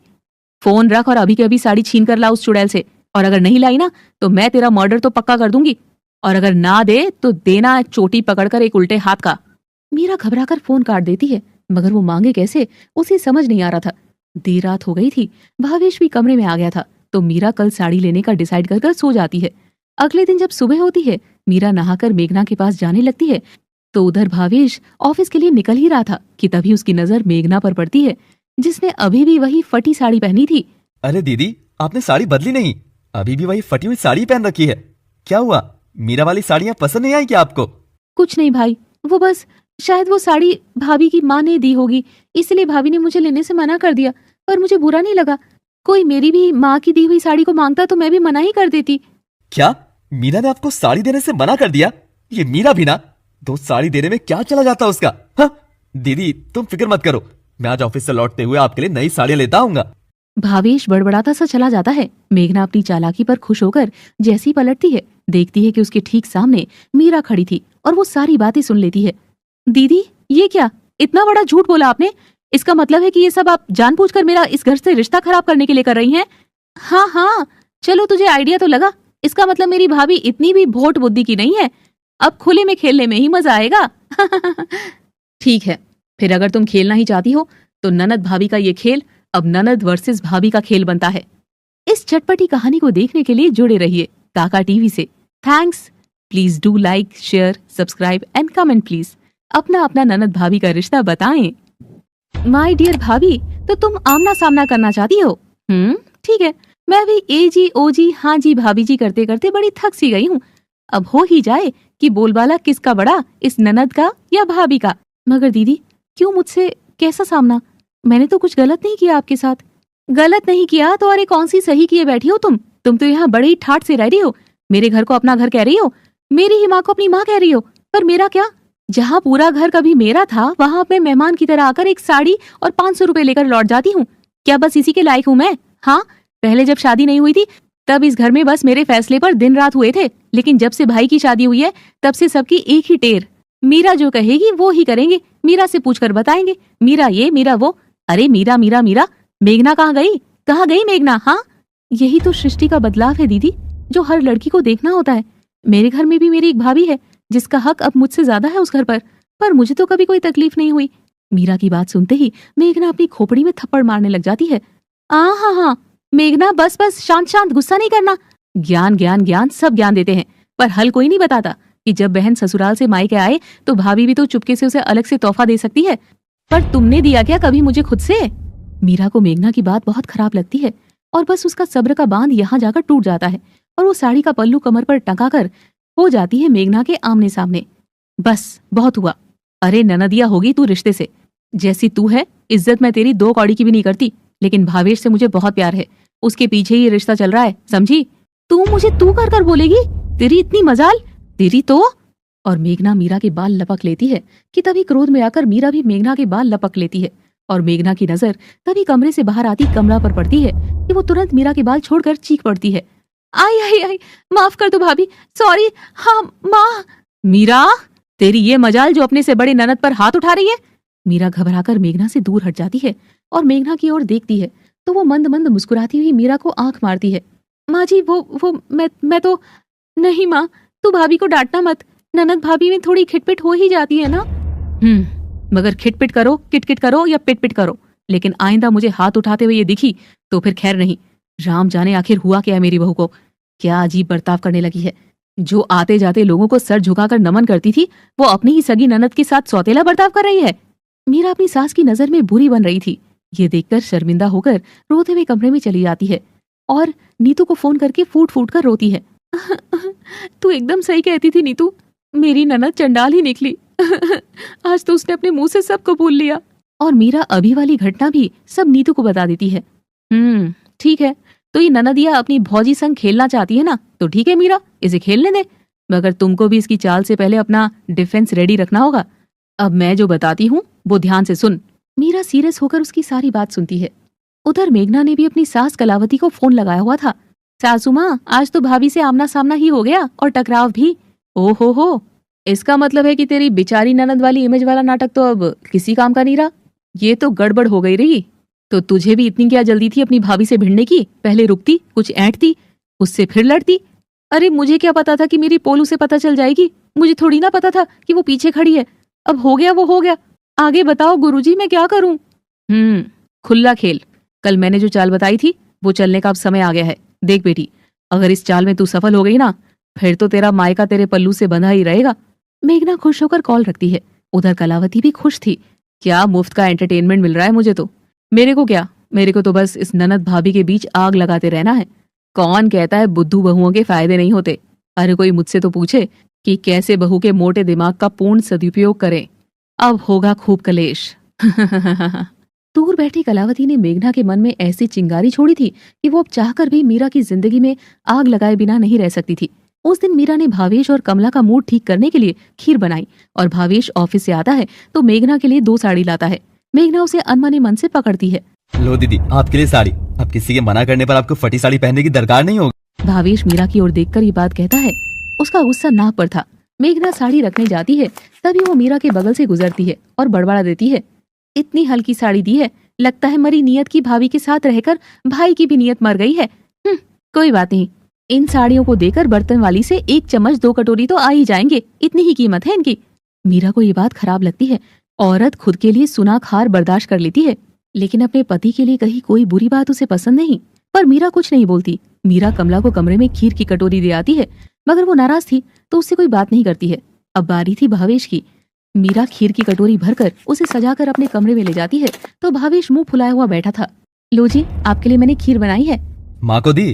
फोन रख और अभी के अभी साड़ी छीन कर ला उस चुड़ैल से, और अगर नहीं लाई ना तो मैं तेरा मर्डर तो पक्का कर दूंगी, और अगर ना दे तो देना चोटी पकड़कर एक उल्टे हाथ का। मीरा घबराकर फोन काट देती है, मगर वो मांगे कैसे उसे समझ नहीं आ रहा था। देर रात हो गई थी, भावेश भी कमरे में आ गया था, तो मीरा कल साड़ी लेने का डिसाइड कर सो जाती है। अगले दिन जब सुबह होती है, मीरा नहाकर मेघना के पास जाने लगती है, तो उधर भावेश ऑफिस के लिए निकल ही रहा था कि तभी उसकी नजर मेघना पर पड़ती है, जिसने अभी भी वही फटी साड़ी पहनी थी। अरे दीदी, आपने साड़ी बदली नहीं, अभी भी वही फटी हुई साड़ी पहन रखी है। क्या हुआ, मीरा वाली साड़ियाँ पसंद नहीं आई क्या आपको? कुछ नहीं भाई, वो बस शायद वो साड़ी भाभी की माँ ने दी होगी, इसलिए भाभी ने मुझे लेने से मना कर दिया। पर मुझे बुरा नहीं लगा। कोई मेरी भी माँ की दी हुई साड़ी को मांगता तो मैं भी मना ही कर देती। क्या मीरा ने आपको साड़ी देने से मना कर दिया? ये मीरा भी ना, दो साड़ी देने में क्या चला जाता उसका। हाँ दीदी तुम फिक्र मत करो, मैं आज ऑफिस से लौटते हुए आपके लिए नई साड़ियां लेता आऊंगा। भावेश बड़बड़ाता सा चला जाता है। मेघना अपनी चालाकी पर खुश होकर जैसी पलटती है, देखती है कि उसके ठीक सामने मीरा खड़ी थी और वो सारी बातें सुन लेती है। दीदी ये क्या, इतना बड़ा झूठ बोला आपने? इसका मतलब है कि ये सब आप जानबूझकर मेरा इस घर से रिश्ता खराब करने के लिए कर रही हैं? हाँ हाँ, चलो तुझे आइडिया तो लगा। इसका मतलब मेरी भाभी इतनी भी भोट बुद्धि की नहीं है। अब खुले में खेलने में ही मजा आएगा। ठीक है, फिर अगर तुम खेलना ही चाहती हो तो ननद भाभी का ये खेल अब ननद वर्सेस भाभी का खेल बनता है। इस चटपटी कहानी को देखने के लिए जुड़े रहिए काका टीवी से। Thanks. Please do like, share, subscribe and comment please. अपना अपना ननद भाभी का रिश्ता बताएं। माय डियर भाभी, तो तुम आमना सामना करना चाहती हो? ठीक है, मैं भी ए जी ओ जी हाँ जी भाभी जी करते करते बड़ी थक सी गई हूँ। अब हो ही जाए कि बोलबाला किसका बड़ा, इस ननद का या भाभी का। मगर दीदी क्यों मुझसे, कैसा सामना? मैंने तो कुछ गलत नहीं किया आपके साथ। गलत नहीं किया तो अरे कौन सी सही किए बैठी हो तुम तो यहाँ बड़े ही ठाठ से रह रही हो। मेरे घर को अपना घर कह रही हो, मेरी ही माँ को अपनी माँ कह रही हो। पर मेरा क्या? जहाँ पूरा घर कभी मेरा था वहां मैं मेहमान की तरह आकर एक साड़ी और 500 रुपए लेकर लौट जाती हूँ। क्या बस इसी के लायक हूँ मैं? हाँ, पहले जब शादी नहीं हुई थी तब इस घर में बस मेरे फैसले पर दिन रात हुए थे, लेकिन जब से भाई की शादी हुई है तब से सबकी एक ही टेर। मीरा जो कहेगी वो ही करेंगे, मीरा से पूछकर बताएंगे। मीरा ये मीरा वो। अरे मीरा मीरा मीरा, मेघना कहाँ गई? कहाँ गई मेघना? हाँ, यही तो सृष्टि का बदलाव है दीदी, जो हर लड़की को देखना होता है। मेरे घर में भी मेरी एक भाभी है जिसका हक अब मुझसे ज्यादा है उस घर पर मुझे तो कभी कोई तकलीफ नहीं हुई। मीरा की बात सुनते ही मेघना अपनी खोपड़ी में थप्पड़ मारने लग जाती है। हाँ, मेघना बस बस, शांत शांत, गुस्सा नहीं करना। ज्ञान ज्ञान ज्ञान सब ज्ञान देते हैं, पर हल कोई नहीं बताता कि जब बहन ससुराल से मायके आए तो भाभी भी तो चुपके से उसे अलग से तोहफा दे सकती है। पर तुमने दिया क्या कभी मुझे खुद से? मीरा को मेघना की बात बहुत खराब लगती है और बस उसका सब्र का बांध यहाँ जाकर टूट जाता है और वो साड़ी का पल्लू कमर पर टंगाकर हो जाती है मेघना के आमने सामने। बस बहुत हुआ। अरे ननदिया होगी तू रिश्ते से, जैसी तू है इज्जत मैं तेरी 2 कौड़ी की भी नहीं करती, लेकिन भावेश से मुझे बहुत प्यार है, उसके पीछे ही ये रिश्ता चल रहा है, समझी? तू मुझे तू कर कर बोलेगी? तेरी इतनी मजाल, तेरी तो। और मेघना मीरा के बाल लपक लेती है कि तभी क्रोध में आकर मीरा भी मेघना के बाल लपक लेती है और मेघना की नजर तभी कमरे से बाहर आती कमला पर पड़ती है कि वो तुरंत मीरा के बाल छोड़कर चीख पड़ती है। आई आई आई, माफ कर दो भाभी, सॉरी। हाँ माँ। मीरा, तेरी ये मजाल जो अपने से बड़े ननद पर हाथ उठा रही है। मीरा घबराकर मेघना से दूर हट जाती है और मेघना की ओर देखती है तो वो मंद मंद मुस्कुराती हुई मीरा को आंख मारती है। माँ जी वो मैं तो नहीं माँ, तू भाभी को डांटना मत, ननद भाभी में थोड़ी खिटपिट हो ही जाती है ना। मगर खिटपिट करो, किटकिट करो या पिट करो, लेकिन आइंदा मुझे हाथ उठाते हुए ये दिखी तो फिर खैर नहीं। राम जाने आखिर हुआ क्या है मेरी बहू को, क्या अजीब बर्ताव करने लगी है। जो आते जाते लोगों को सर झुकाकर नमन करती थी वो अपनी ही सगी ननद के साथ सौतेला बर्ताव कर रही है। मीरा अपनी सास की नजर में बुरी बन रही थी। ये देखकर शर्मिंदा होकर रोते हुए कमरे में चली जाती है और नीतू को फोन करके फूट फूट कर रोती है। तू एकदम सही कहती थी नीतू, मेरी ननद चंडाल ही निकली। आज तो उसने अपने मुंह से सब कबूल लिया। और मीरा अभी वाली घटना भी सब नीतू को बता देती है। ठीक है, तो ये ननदिया अपनी भौजी संग खेलना चाहती है ना, तो ठीक है मीरा, इसे खेलने दे, मगर तुमको भी इसकी चाल से पहले अपना डिफेंस रेडी रखना होगा। अब मैं जो बताती हूँ वो ध्यान से सुन। मीरा सीरियस होकर उसकी सारी बात सुनती है। उधर मेघना ने भी अपनी सास कलावती को फोन लगाया हुआ था। सासू माँ, आज तो भाभी से आमना सामना ही हो गया और टकराव भी। ओहो हो, इसका मतलब है कि तेरी बेचारी ननद वाली इमेज वाला नाटक तो अब किसी काम का नहीं रहा। ये तो गड़बड़ हो गई रही। तो तुझे भी इतनी क्या जल्दी थी अपनी भाभी से भिड़ने की? पहले रुकती, कुछ ऐंठती, उससे फिर लड़ती। अरे मुझे क्या पता था कि मेरी पोल उसे पता चल जाएगी, मुझे थोड़ी ना पता था कि वो पीछे खड़ी है। अब हो गया वो हो गया, आगे बताओ गुरुजी मैं क्या करूं? खुला खेल। कल मैंने जो चाल बताई थी वो चलने का अब समय आ गया है। देख बेटी, अगर इस चाल में तू सफल हो गई ना, फिर तो तेरा मायका तेरे पल्लू से बंधा ही रहेगा। मेघना खुश होकर कॉल रखती है। उधर कलावती भी खुश थी। क्या मुफ्त का एंटरटेनमेंट मिल रहा है मुझे तो। मेरे को क्या, मेरे को तो बस इस ननद भाभी के बीच आग लगाते रहना है। कौन कहता है बुद्धू बहुओं के फायदे नहीं होते? अरे कोई मुझसे तो पूछे कि कैसे बहू के मोटे दिमाग का पूर्ण सदुपयोग करें। अब होगा खूब कलेश। दूर बैठी कलावती ने मेघना के मन में ऐसी चिंगारी छोड़ी थी कि वो अब चाहकर भी मीरा की जिंदगी में आग लगाए बिना नहीं रह सकती थी। उस दिन मीरा ने भावेश और कमला का मूड ठीक करने के लिए खीर बनाई और भावेश ऑफिस से आता है तो मेघना के लिए 2 साड़ी लाता है। मेघना उसे अनमने मन से पकड़ती है। लो दीदी, आपके लिए साड़ी। अब किसी के मना करने पर आपको फटी साड़ी पहनने की दरकार नहीं होगी। भावेश मीरा की ओर देखकर ये बात कहता है। उसका गुस्सा नाक पर था। मेघना साड़ी रखने जाती है तभी वो मीरा के बगल से गुजरती है और बड़बड़ा देती है, इतनी हल्की साड़ी दी है, लगता है मरी नियत की भाभी के साथ रहकर भाई की भी नियत मर गई है। कोई बात नहीं, इन साड़ियों को देकर बर्तन वाली से 1 चम्मच 2 कटोरी तो आ ही जाएंगे, इतनी ही कीमत है इनकी। मीरा को ये बात खराब लगती है। औरत खुद के लिए सुनाक हार बर्दाश्त कर लेती है, लेकिन अपने पति के लिए कहीं कोई बुरी बात उसे पसंद नहीं। पर मीरा कुछ नहीं बोलती। मीरा कमला को कमरे में खीर की कटोरी दे आती है, मगर वो नाराज थी तो उससे कोई बात नहीं करती है। अब बारी थी भावेश की। मीरा खीर की कटोरी भरकर उसे सजाकर अपने कमरे में ले जाती है तो भावेश मुंह फुलाया हुआ बैठा था। लो जी, आपके लिए मैंने खीर बनाई है। माँ को दी?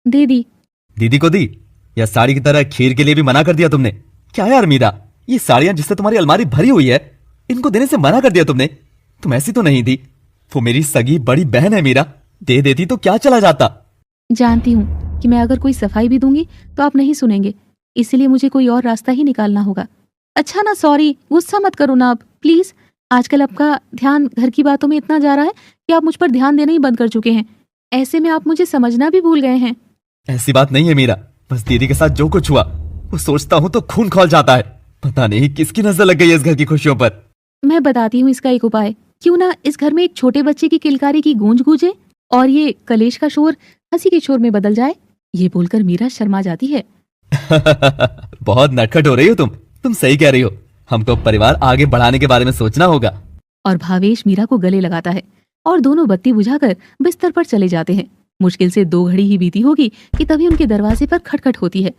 दे दी। दीदी को दी? या साड़ी की तरह खीर के लिए भी मना कर दिया तुमने? क्या यार मीरा, ये साड़ियां जिससे तुम्हारी अलमारी भरी हुई है, इनको देने से मना कर दिया तुमने? तुम ऐसी तो नहीं थी। वो मेरी सगी बड़ी बहन है मीरा, दे देती तो क्या चला जाता। जानती हूँ कि मैं अगर कोई सफाई भी दूंगी तो आप नहीं सुनेंगे, इसलिए मुझे कोई और रास्ता ही निकालना होगा। अच्छा ना, सॉरी, गुस्सा मत करो ना आप प्लीज। आजकल आपका ध्यान घर की बातों में इतना जा रहा है कि आप मुझ पर ध्यान देना ही बंद कर चुके हैं। ऐसे में आप मुझे समझना भी भूल गए हैं। ऐसी बात नहीं है मीरा, बस दीदी के साथ जो कुछ हुआ वो सोचता हूँ तो खून खौल जाता है। पता नहीं किसकी नजर लग गई है इस घर की खुशियों पर। मैं बताती हूँ इसका एक उपाय। क्यों ना इस घर में एक छोटे बच्चे की किलकारी की गूंज गूंजे और ये कलेश का शोर हंसी के शोर में बदल जाए। ये बोलकर मीरा शर्मा जाती है। बहुत नटखट हो रही हो तुम सही कह रही हो। हमको परिवार आगे बढ़ाने के बारे में सोचना होगा। और भावेश मीरा को गले लगाता है और दोनों बत्ती बुझाकर बिस्तर पर चले जाते हैं। मुश्किल से 2 घड़ी ही बीती होगी कि तभी उनके दरवाजे पर खटखट होती है।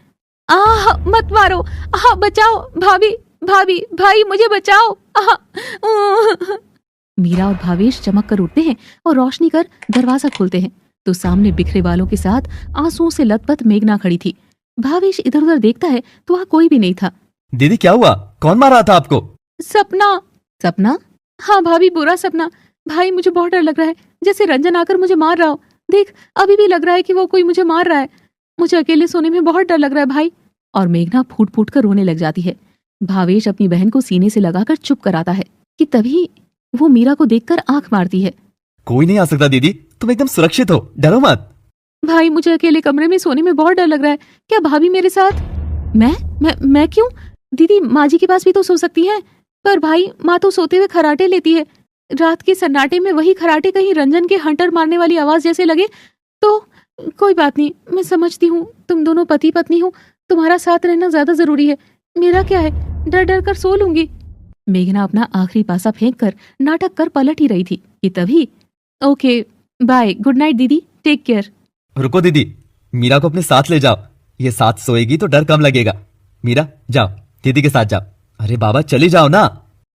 आह, मत मारो, आह, बचाओ, भाभी, भाभी, भाई, मुझे बचाओ। मीरा और भावेश चमक कर उठते हैं और रोशनी कर दरवाजा खोलते हैं तो सामने बिखरे बालों के साथ आंसुओं से लथपथ मेघना खड़ी थी। भावेश इधर उधर देखता है तो वहाँ कोई भी नहीं था। दीदी क्या हुआ? कौन मार रहा था आपको? सपना। सपना? हाँ भाभी, बुरा सपना। भाई, मुझे बहुत डर लग रहा है, जैसे रंजन आकर मुझे मार रहा हो। देख, अभी भी लग रहा है कि वो कोई मुझे मार रहा है। मुझे अकेले सोने में बहुत डर लग रहा है भाई। और मेघना फूट फूट कर रोने लग जाती है। भावेश अपनी बहन को सीने से लगाकर चुप कराता है कि तभी वो मीरा को देखकर आंख मारती है। कोई नहीं आ सकता दीदी, तुम एकदम सुरक्षित हो, डरो मत। भाई, मुझे अकेले कमरे में सोने में बहुत डर लग रहा है। क्या भाभी मेरे साथ? मैं क्यों? दीदी माँ जी के पास भी तो सो सकती है। पर भाई, माँ तो सोते हुए खराटे लेती है। रात के सन्नाटे में वही खराटे कहीं रंजन के हंटर मारने वाली आवाज जैसे लगे तो। कोई बात नहीं, मैं समझती हूँ तुम दोनों पति पत्नी हो, तुम्हारा साथ रहना ज्यादा जरूरी है। मेरा क्या है, डर डर कर सो लूंगी। मेघना अपना आखिरी पासा फेंक कर नाटक कर पलट ही रही थी कि तभी ओके बाय, गुड नाइट दीदी, टेक केयर। रुको दीदी, मीरा को अपने साथ ले जाओ, ये साथ सोएगी तो डर कम लगेगा। मीरा जाओ, दीदी के साथ जाओ। अरे बाबा चली जाओ ना।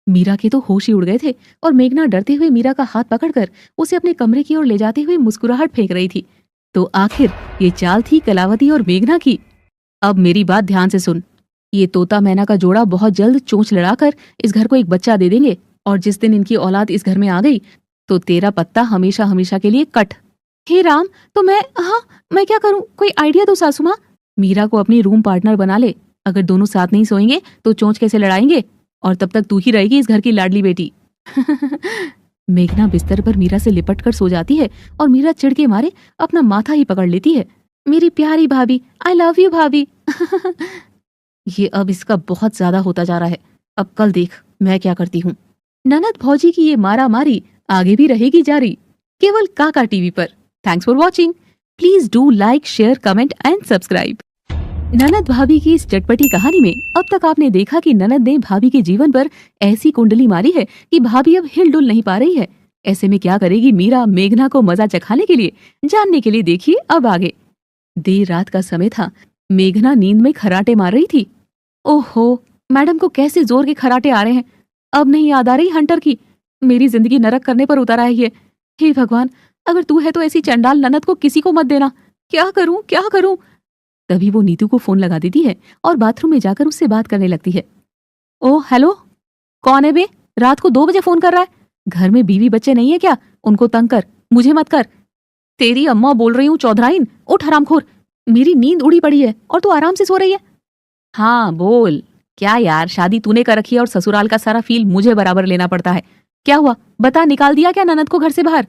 मीरा के तो होश ही उड़ गए थे और मेघना डरते हुए मीरा का हाथ पकड़कर उसे अपने कमरे की ओर ले जाते हुए मुस्कुराहट फेंक रही थी। तो आखिर ये चाल थी कलावती और मेघना की। अब मेरी बात ध्यान से सुन। ये तोता मैना का जोड़ा बहुत जल्द चोंच लड़ाकर इस घर को एक बच्चा दे देंगे और जिस दिन इनकी औलाद इस घर में आ गई तो तेरा पत्ता हमेशा हमेशा के लिए कट। हे राम, तो मैं क्या करूं? कोई आइडिया दो सासू माँ। मीरा को अपनी रूम पार्टनर बना ले। अगर दोनों साथ नहीं सोएंगे तो चोंच कैसे लड़ाएंगे? और तब तक तू ही रहेगी इस घर की लाडली बेटी। मेघना बिस्तर पर मीरा से लिपट कर सो जाती है और मीरा चिढ़ के मारे अपना माथा ही पकड़ लेती है। मेरी प्यारी भाभी, आई लव यू भाभी। ये अब इसका बहुत ज्यादा होता जा रहा है। अब कल देख मैं क्या करती हूँ। ननद भौजी की ये मारा मारी आगे भी रहेगी जारी, केवल काका टीवी पर। Thanks for watching. Please do like, share, comment and subscribe. ननद भाभी की इस चटपटी कहानी में अब तक आपने देखा कि ननद ने भाभी के जीवन पर ऐसी कुंडली मारी है कि भाभी अब हिलडुल नहीं पा रही है। ऐसे में क्या करेगी मीरा मेघना को मजा चखाने के लिए? जानने के लिए देखिए अब आगे। देर रात का समय था। मेघना नींद में खराटे मार रही थी। ओहो, मैडम को कैसे जोर के खराटे आ रहे हैं। अब नहीं याद आ रही हंटर की। मेरी जिंदगी नरक करने पर उतर आई है। हे भगवान, अगर तू है तो ऐसी चंडाल ननद को किसी को मत देना। क्या करूं, क्या करूं? तभी वो नीतू को फोन लगा देती है और बाथरूम में जाकर उससे बात करने लगती है। ओ हेलो, कौन है बे? रात को 2 बजे फोन कर रहा है। घर में बीवी बच्चे नहीं है क्या? उनको तंग कर, मुझे मत कर। तेरी अम्मा बोल रही हूँ चौधराइन, उठ हरामखोर। मेरी नींद उड़ी पड़ी है और तू आराम से सो रही है। हाँ बोल। क्या यार, शादी तूने कर रखी है और ससुराल का सारा फील मुझे बराबर लेना पड़ता है। क्या हुआ बता, निकाल दिया क्या ननद को घर से बाहर?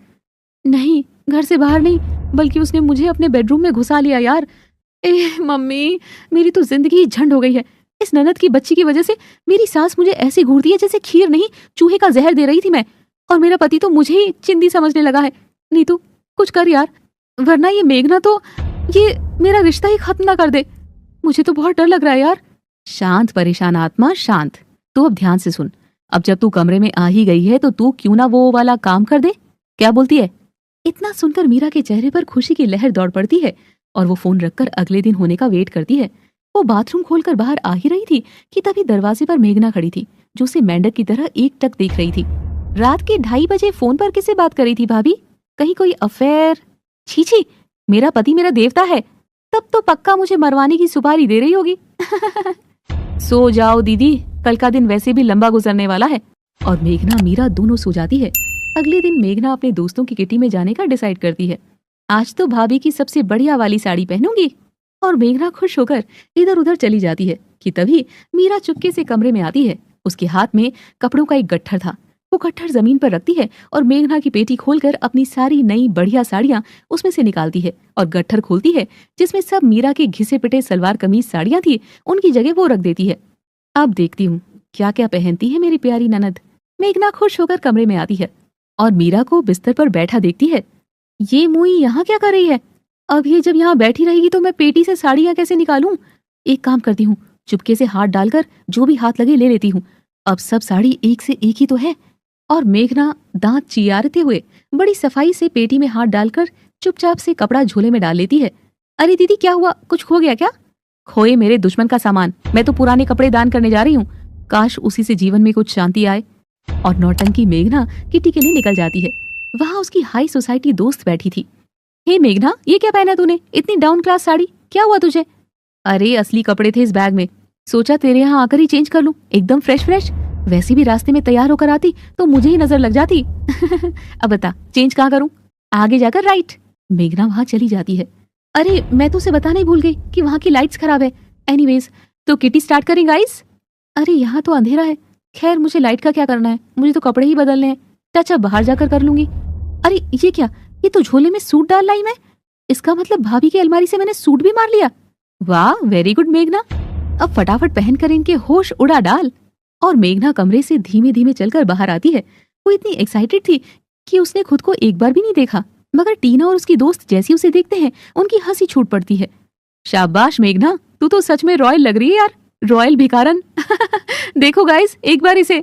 नहीं, घर से बाहर नहीं, बल्कि उसने मुझे अपने बेडरूम में घुसा लिया यार। मम्मी, मेरी तो जिंदगी झंड हो गई है। इस ननद की बच्ची की वजह से मेरी सास मुझे ऐसे घूरती है जैसे खीर नहीं चूहे का जहर दे रही थी मैं। और मेरा पति तो मुझे ही चिंदी समझने लगा है। नीतू कुछ कर यार, वरना ये मेघना तो ये मेरा रिश्ता ही खत्म ना कर दे। मुझे तो बहुत डर लग रहा है यार। शांत परेशान आत्मा शांत। तू अब ध्यान से सुन। अब जब तू कमरे में आ ही गई है तो तू क्यों ना वो वाला काम कर दे। क्या बोलती है? इतना सुनकर मीरा के चेहरे पर खुशी की लहर दौड़ पड़ती है और वो फोन रखकर अगले दिन होने का वेट करती है। वो बाथरूम खोलकर बाहर आ ही रही थी कि तभी दरवाजे पर मेघना खड़ी थी, जो उसे मेंढक की तरह एकटक देख रही थी। रात के 2:30 बजे फोन पर किससे बात कर रही थी भाभी? कहीं कोई अफेयर? छी छी, मेरा पति मेरा देवता है, तब तो पक्का मुझे मरवाने की सुपारी दे रही होगी। सो जाओ दीदी, कल का दिन वैसे भी लंबा गुजरने वाला है। और मेघना मीरा दोनों सो जाती है। अगले दिन मेघना अपने दोस्तों की किटी में जाने का डिसाइड करती है। आज तो भाभी की सबसे बढ़िया वाली साड़ी पहनूंगी। और मेघना खुश होकर इधर उधर चली जाती है कि तभी मीरा चुपके से कमरे में आती है। उसके हाथ में कपड़ों का एक गट्ठर था। वो गट्ठर जमीन पर रखती है और मेघना की पेटी खोलकर अपनी सारी नई बढ़िया साड़ियां उसमें से निकालती है और गट्ठर खोलती है जिसमें सब मीरा के घिसे पिटे सलवार कमीज साड़ियां थी, उनकी जगह वो रख देती है। अब देखती हूँ क्या क्या पहनती है मेरी प्यारी ननद। मेघना खुश होकर कमरे में आती है और मीरा को बिस्तर पर बैठा देखती है। ये मुई यहाँ क्या कर रही है? अब ये जब यहाँ बैठी रहेगी तो मैं पेटी से साड़ियां कैसे निकालूं? एक काम करती हूँ, चुपके से हाथ डालकर जो भी हाथ लगे ले लेती हूँ। अब सब साड़ी एक से एक ही तो है। और मेघना दांत चियारते हुए बड़ी सफाई से पेटी में हाथ डालकर चुपचाप से कपड़ा झोले में डाल लेती है। अरे दीदी क्या हुआ, कुछ खो गया क्या? खोए मेरे दुश्मन का सामान, मैं तो पुराने कपड़े दान करने जा रही हूँ। काश उसी से जीवन में कुछ शांति आए। और नौटंकी मेघना किटी के लिए निकल जाती है। वहां उसकी हाई सोसाइटी दोस्त बैठी थी। हे मेघना, ये क्या पहना तूने? इतनी डाउन क्लास साड़ी, क्या हुआ तुझे? अरे असली कपड़े थे इस बैग में, सोचा तेरे यहाँ आकर ही चेंज कर लूं, एकदम फ्रेश फ्रेश। वैसे भी रास्ते में तैयार होकर आती तो मुझे ही नजर लग जाती। अब बता चेंज कहाँ करूं? आगे जाकर राइट। मेघना वहां चली जाती है। अरे मैं तो उसे बताना ही भूल गई कि वहां की लाइट्स खराब है। एनीवेज तो किटी स्टार्ट करें गाइस? अरे यहाँ तो अंधेरा है। खैर मुझे लाइट का क्या करना है, मुझे तो कपड़े ही बदलने हैं। टचअप बाहर जाकर कर लूंगी। अरे ये क्या, ये तो झोले में सूट डाल लाई मैं। इसका मतलब भाभी की अलमारी से मैंने सूट भी मार लिया। वाह वेरी गुड मेघना, अब फटाफट पहनकर इनके होश उड़ा डाल। और मेघना कमरे से धीमे धीमे चलकर बाहर आती है। वो इतनी एक्साइटेड थी कि उसने खुद को एक बार भी नहीं देखा, मगर टीना और उसकी दोस्त जैसी उसे देखते हैं उनकी हंसी छूट पड़ती है। शाबाश मेघना, तू तो सच में रॉयल लग रही है यार, रॉयल भिखारन। देखो गाइस एक बार इसे।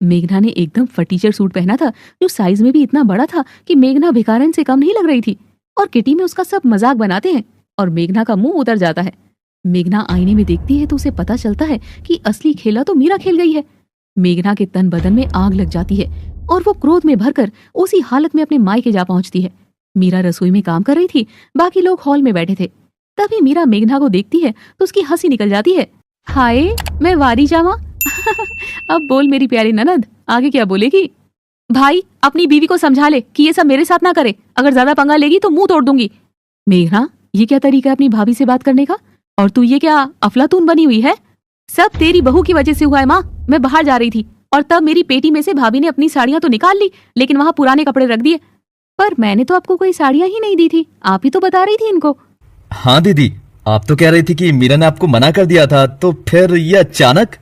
मेघना ने एकदम फटीचर सूट पहना था जो साइज में भी इतना बड़ा था कि मेघना भिखारन से कम नहीं लग रही थी। और किटी में उसका सब मजाक बनाते हैं और मेघना का मुंह उतर जाता है। मेघना आईने में देखती है तो उसे पता चलता है कि असली खेला तो मीरा खेल गई है। मेघना के तन बदन में आग लग जाती है और वो क्रोध में भरकर उसी हालत में अपने मायके जा पहुंचती है। मीरा रसोई में काम कर रही थी, बाकी लोग हॉल में बैठे थे। तभी मीरा मेघना को देखती है तो उसकी हंसी निकल जाती है। हाय मैं वारी जावा। अब बोल मेरी प्यारी ननद, आगे क्या बोलेगी? भाई अपनी बीवी को समझा ले कि ये सब मेरे साथ ना करे, अगर ज्यादा पंगा लेगी तो मुंह तोड़ दूंगी। मेघना ये क्या तरीका है अपनी भाभी से बात करने का? और तू ये क्या अफलातून बनी हुई है? सब तेरी बहू की वजह से हुआ है माँ। मैं बाहर जा रही थी और तब मेरी पेटी में से भाभी ने अपनी साड़ियां तो निकाल ली, लेकिन वहां पुराने कपड़े रख दिए। पर मैंने तो आपको कोई साड़ियां ही नहीं दी थी, आप ही तो बता रही थी इनको। हाँ दीदी, आप तो कह रही थी कि मीरा ने आपको मना कर दिया था, तो फिर ये अचानक?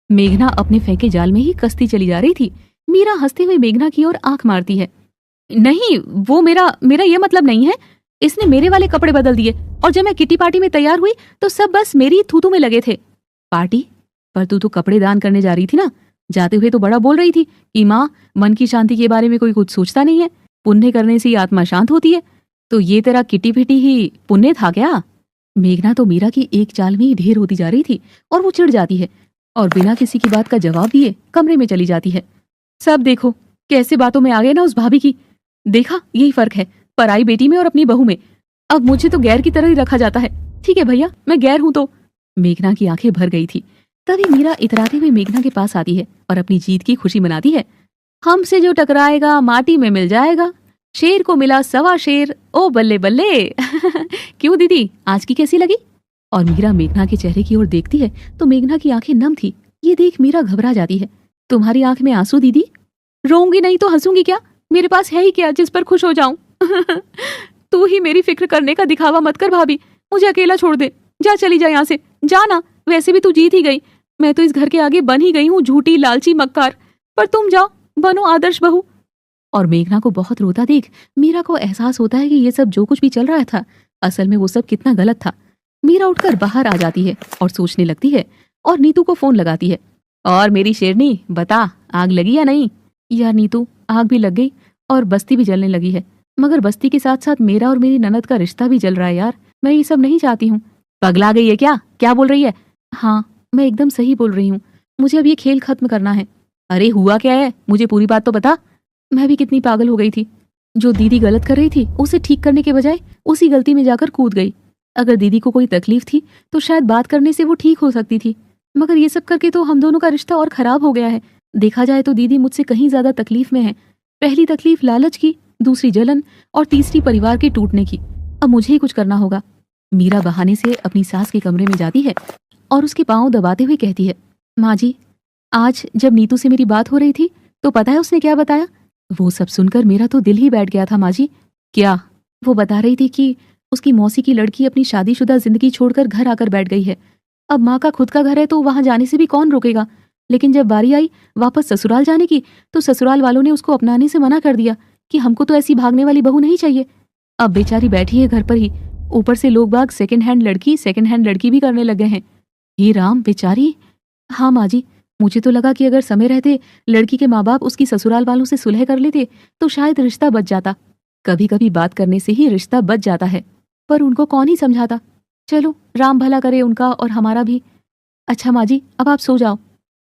मेघना अपने फेंके जाल में ही कसती चली जा रही थी। मीरा हंसते हुए मेघना की ओर आंख मारती है। नहीं वो मेरा ये मतलब नहीं है। इसने मेरे वाले कपड़े बदल दिए और जब मैं किटी पार्टी में तैयार हुई तो सब बस मेरी थूथू में लगे थे। पार्टी? पर तू तो कपड़े दान करने जा रही थी ना। जाते हुए तो बड़ा बोल रही थी कि माँ मन की शांति के बारे में कोई कुछ सोचता नहीं है, पुण्य करने से ही आत्मा शांत होती है। तो ये तेरा किटी फिटी ही पुण्य था क्या? मेघना तो मीरा की एक चाल में ही ढेर होती जा रही थी और वो चिढ़ जाती है और बिना किसी की बात का जवाब दिए कमरे में चली जाती है। सब देखो कैसे बातों में आ गए ना उस भाभी की। देखा यही फर्क है पराई बेटी में और अपनी बहू में। अब मुझे तो गैर की तरह ही रखा जाता है। ठीक है भैया मैं गैर हूं तो। मेघना की आंखें भर गई थी। तभी मीरा इतराते हुए मेघना के पास आती है और अपनी जीत की खुशी मनाती है। हमसे जो टकराएगा माटी में मिल जाएगा, शेर को मिला सवा शेर, ओ बल्ले बल्ले। क्यों दीदी, आज की कैसी लगी? और मीरा मेघना के चेहरे की ओर देखती है तो मेघना की आंखें नम थी। ये देख मीरा घबरा जाती है। तुम्हारी आंख में आंसू दीदी? रोऊंगी नहीं तो हंसूंगी क्या? मेरे पास है ही क्या जिस पर खुश हो जाऊं? तू ही मेरी फिक्र करने का दिखावा मत कर भाभी, मुझे अकेला छोड़ दे। जा, चली जा यहाँ से, जा ना। वैसे भी तू जीत ही गई, मैं तो इस घर के आगे बन ही गई हूँ झूठी लालची मक्कार। पर तुम जाओ, बनो आदर्श बहू। और मेघना को बहुत रोता देख मीरा को एहसास होता है कि ये सब जो कुछ भी चल रहा था असल में वो सब कितना गलत था। मीरा उठकर बाहर आ जाती है और सोचने लगती है और नीतू को फोन लगाती है। और मेरी शेरनी बता, आग लगी या नहीं? यार नीतू, आग भी लग गई और बस्ती भी जलने लगी है, मगर बस्ती के साथ साथ मेरा और मेरी ननद का रिश्ता भी जल रहा है यार। मैं ये सब नहीं चाहती हूँ। पगला गई है क्या? क्या बोल रही है? हाँ, मैं एकदम सही बोल रही हूँ, मुझे अब ये खेल खत्म करना है। अरे हुआ क्या है, मुझे पूरी बात तो बता। मैं भी कितनी पागल हो गई थी, जो दीदी गलत कर रही थी उसे ठीक करने के बजाय उसी गलती में जाकर कूद गई। अगर दीदी को कोई तकलीफ थी तो शायद बात करने से वो ठीक हो सकती थी, मगर ये सब करके तो हम दोनों का रिश्ता और खराब हो गया है। देखा जाए तो दीदी मुझसे कहीं ज्यादा तकलीफ में है। पहली तकलीफ लालच की, दूसरी जलन और तीसरी परिवार के टूटने की। अब मुझे ही कुछ करना होगा। मीरा बहाने से अपनी सास के कमरे में जाती है और उसके पांव दबाते हुए कहती है, माँ जी, आज जब नीतू से मेरी बात हो रही थी तो पता है उसने क्या बताया? वो सब सुनकर मेरा तो दिल ही बैठ गया था माँ जी। क्या? वो बता रही थी कि उसकी मौसी की लड़की अपनी शादीशुदा जिंदगी छोड़कर घर आकर बैठ गई है। अब माँ का खुद का घर है तो वहां जाने से भी कौन रोकेगा, लेकिन जब बारी आई वापस ससुराल जाने की तो ससुराल वालों ने उसको अपनाने से मना कर दिया कि हमको तो ऐसी भागने वाली बहू नहीं चाहिए। अब बेचारी बैठी है घर पर ही, ऊपर से लोग बाग सेकंड हैंड लड़की भी करने लगे हैं। हे राम, बेचारी। हाँ माँ जी, मुझे तो लगा कि अगर समय रहते लड़की के माँ बाप उसकी ससुराल वालों से सुलह कर लेते तो शायद रिश्ता बच जाता। कभी कभी बात करने से ही रिश्ता बच जाता है, पर उनको कौन ही समझाता। चलो, राम भला करे उनका और हमारा भी। अच्छा माँ जी, अब आप सो जाओ।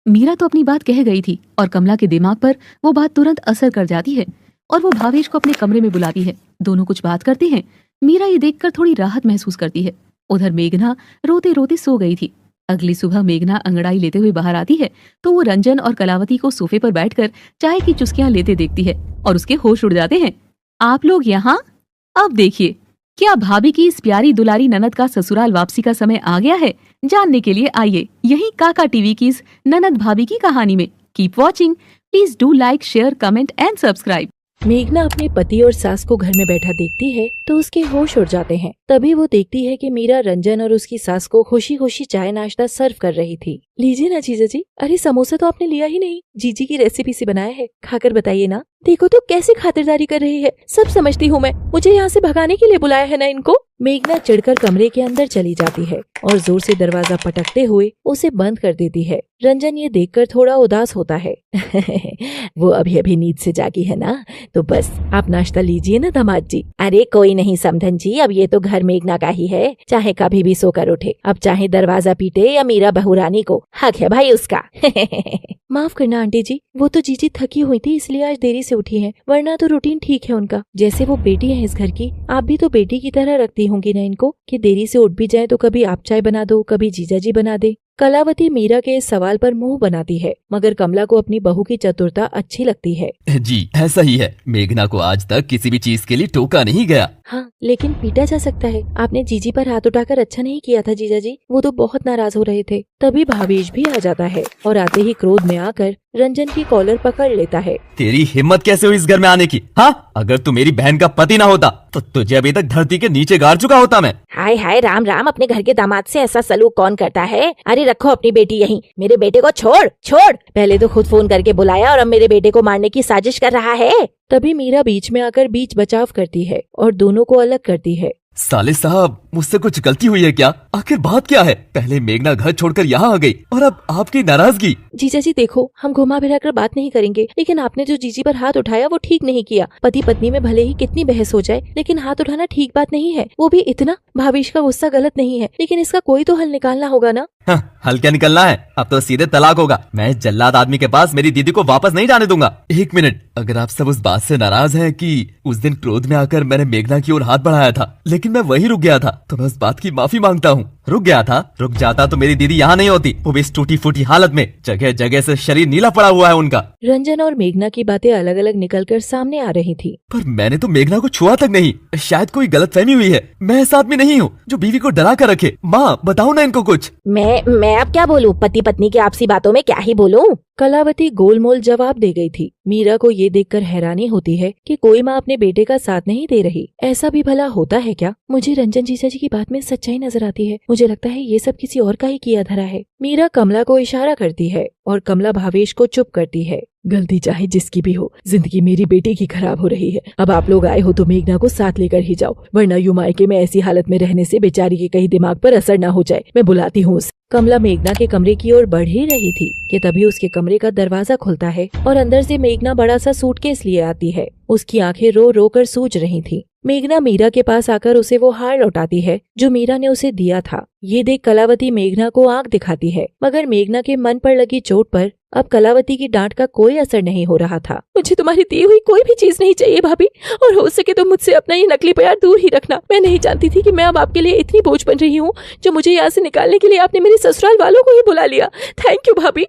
मीरा तो अपनी बात कह गई थी और कमला के दिमाग पर वो बात तुरंत असर कर जाती है और वो भावेश को अपने कमरे में बुलाती है। दोनों कुछ बात करते हैं। मीरा ये देखकर थोड़ी राहत महसूस करती है। उधर मेघना रोते रोते सो गई थी। अगली सुबह मेघना अंगड़ाई लेते हुए बाहर आती है तो वो रंजन और कलावती को सोफे पर बैठकर चाय की चुस्कियां लेते देखती है और उसके होश उड़ जाते हैं। आप लोग यहाँ? अब देखिए, क्या भाभी की इस प्यारी दुलारी ननद का ससुराल वापसी का समय आ गया है? जानने के लिए आइए यही काका टीवी की इस ननद भाभी की कहानी में। Keep watching, please do like, share, comment and subscribe. मेघना अपने पति और सास को घर में बैठा देखती है तो उसके होश उड़ जाते हैं। तभी वो देखती है कि मीरा रंजन और उसकी सास को खुशी खुशी चाय नाश्ता सर्व कर रही थी। लीजिए ना जीजा जी। अरे समोसा तो आपने लिया ही नहीं, जीजी की रेसिपी से बनाया है, खाकर बताइए ना। देखो तो कैसे खातिरदारी कर रही है। सब समझती हूँ मैं, मुझे यहाँ से भगाने के लिए बुलाया है ना इनको। मेघना चिढ़कर कमरे के अंदर चली जाती है और जोर से दरवाजा पटकते हुए उसे बंद कर देती है। रंजन ये देखकर थोड़ा उदास होता है। वो अभी अभी नींद से जागी है ना, तो बस आप नाश्ता लीजिए ना दामाद जी। अरे कोई नहीं समधन जी, अब ये तो घर मेघना का ही है, चाहे कभी भी सोकर उठे। अब चाहे दरवाजा पीटे या मीरा बहुरानी को, हक है भाई उसका। माफ करना आंटी जी, वो तो जीजी थकी हुई थी इसलिए आज देरी से उठी है, वरना तो रूटीन ठीक है उनका। जैसे वो बेटी है इस घर की, आप भी तो बेटी की तरह रखती होंगी ना इनको, कि देरी से उठ भी जाए तो कभी आप चाय बना दो, कभी जीजा जी बना दे। कलावती मीरा के इस सवाल पर मुंह बनाती है, मगर कमला को अपनी बहू की चतुरता अच्छी लगती है। जी ऐसा ही है, मेघना को आज तक किसी भी चीज के लिए टोका नहीं गया। हाँ, लेकिन पीटा जा सकता है। आपने जीजी पर हाथ उठाकर अच्छा नहीं किया था जीजा जी, वो तो बहुत नाराज हो रहे थे। तभी भावेश भी आ जाता है और आते ही क्रोध में आकर रंजन की कॉलर पकड़ लेता है। तेरी हिम्मत कैसे हुई इस घर में आने की? हाँ, अगर तू मेरी बहन का पति ना होता तो तुझे अभी तक धरती के नीचे गाड़ चुका होता मैं। हाय हाय, राम राम, अपने घर के दामाद से ऐसा सलूक कौन करता है? अरे रखो अपनी बेटी यहीं, मेरे बेटे को छोड़ छोड़। पहले तो खुद फोन करके बुलाया और अब मेरे बेटे को मारने की साजिश कर रहा है। तभी मीरा बीच में आकर बीच बचाव करती है और दोनों को अलग करती है। साले साहब, मुझसे कुछ गलती हुई है क्या? आखिर बात क्या है? पहले मेघना घर छोड़कर यहाँ आ गई और अब आपकी नाराजगी। जीजा जी देखो, हम घुमा फिरा कर बात नहीं करेंगे, लेकिन आपने जो जीजी पर हाथ उठाया वो ठीक नहीं किया। पति पत्नी में भले ही कितनी बहस हो जाए, लेकिन हाथ उठाना ठीक बात नहीं है, वो भी इतना। भावेश का गुस्सा गलत नहीं है, लेकिन इसका कोई तो हल निकालना होगा ना। हाँ, हल क्या निकलना है? अब तो सीधे तलाक होगा। मैं इस जल्लाद आदमी के पास मेरी दीदी को वापस नहीं जाने दूंगा। एक मिनट, अगर आप सब उस बात से नाराज हैं कि उस दिन क्रोध में आकर मैंने मेघना की ओर हाथ बढ़ाया था, लेकिन मैं वही रुक गया था, तो मैं उस बात की माफी मांगता हूँ। रुक गया था। रुक जाता तो मेरी दीदी यहाँ नहीं होती, वो भी इस टूटी फूटी हालत में। जगह जगह से शरीर नीला पड़ा हुआ है उनका। रंजन और मेघना की बातें अलग अलग निकलकर सामने आ रही थी। पर मैंने तो मेघना को छुआ तक नहीं। शायद कोई गलतफहमी हुई है। मैं ऐसा आदमी नहीं हूँ जो बीवी को डरा कर रखे। माँ बताओ ना इनको कुछ। मैं अब क्या बोलूं? पति पत्नी की आपसी बातों में क्या ही बोलूं? कलावती गोलमोल जवाब दे गई थी। मीरा को ये देखकर हैरानी होती है कि कोई माँ अपने बेटे का साथ नहीं दे रही। ऐसा भी भला होता है क्या? मुझे रंजन जीजा जी की बात में सच्चाई नजर आती है। मुझे लगता है ये सब किसी और का ही किया धरा है। मीरा कमला को इशारा करती है और कमला भावेश को चुप करती है। गलती चाहे जिसकी भी हो, जिंदगी मेरी बेटी की खराब हो रही है। अब आप लोग आए हो तो मेघना को साथ लेकर ही जाओ, वरना यूं मायके में ऐसी हालत में रहने से बेचारी के कहीं दिमाग पर असर ना हो जाए। मैं बुलाती हूँ उसे। कमला मेघना के कमरे की ओर बढ़ ही रही थी कि तभी उसके कमरे का दरवाजा खुलता है और अंदर से मेघना बड़ा सा सूटकेस लिए आती है। उसकी आंखें रो रो कर सूज रही थी। मेघना मीरा के पास आकर उसे वो हार लौटाती है जो मीरा ने उसे दिया था। ये देख कलावती मेघना को आंख दिखाती है, मगर मेघना के मन पर लगी चोट पर अब कलावती की डांट का कोई असर नहीं हो रहा था। मुझे तुम्हारी दी हुई कोई भी चीज नहीं चाहिए भाभी, और हो सके तो मुझसे अपना ये नकली प्यार दूर ही रखना। मैं नहीं जानती थी कि मैं अब आपके लिए इतनी बोझ बन रही हूँ। जो मुझे यहाँ से निकालने के लिए आपने मेरे ससुराल वालों को ही बुला लिया। थैंक यू भाभी।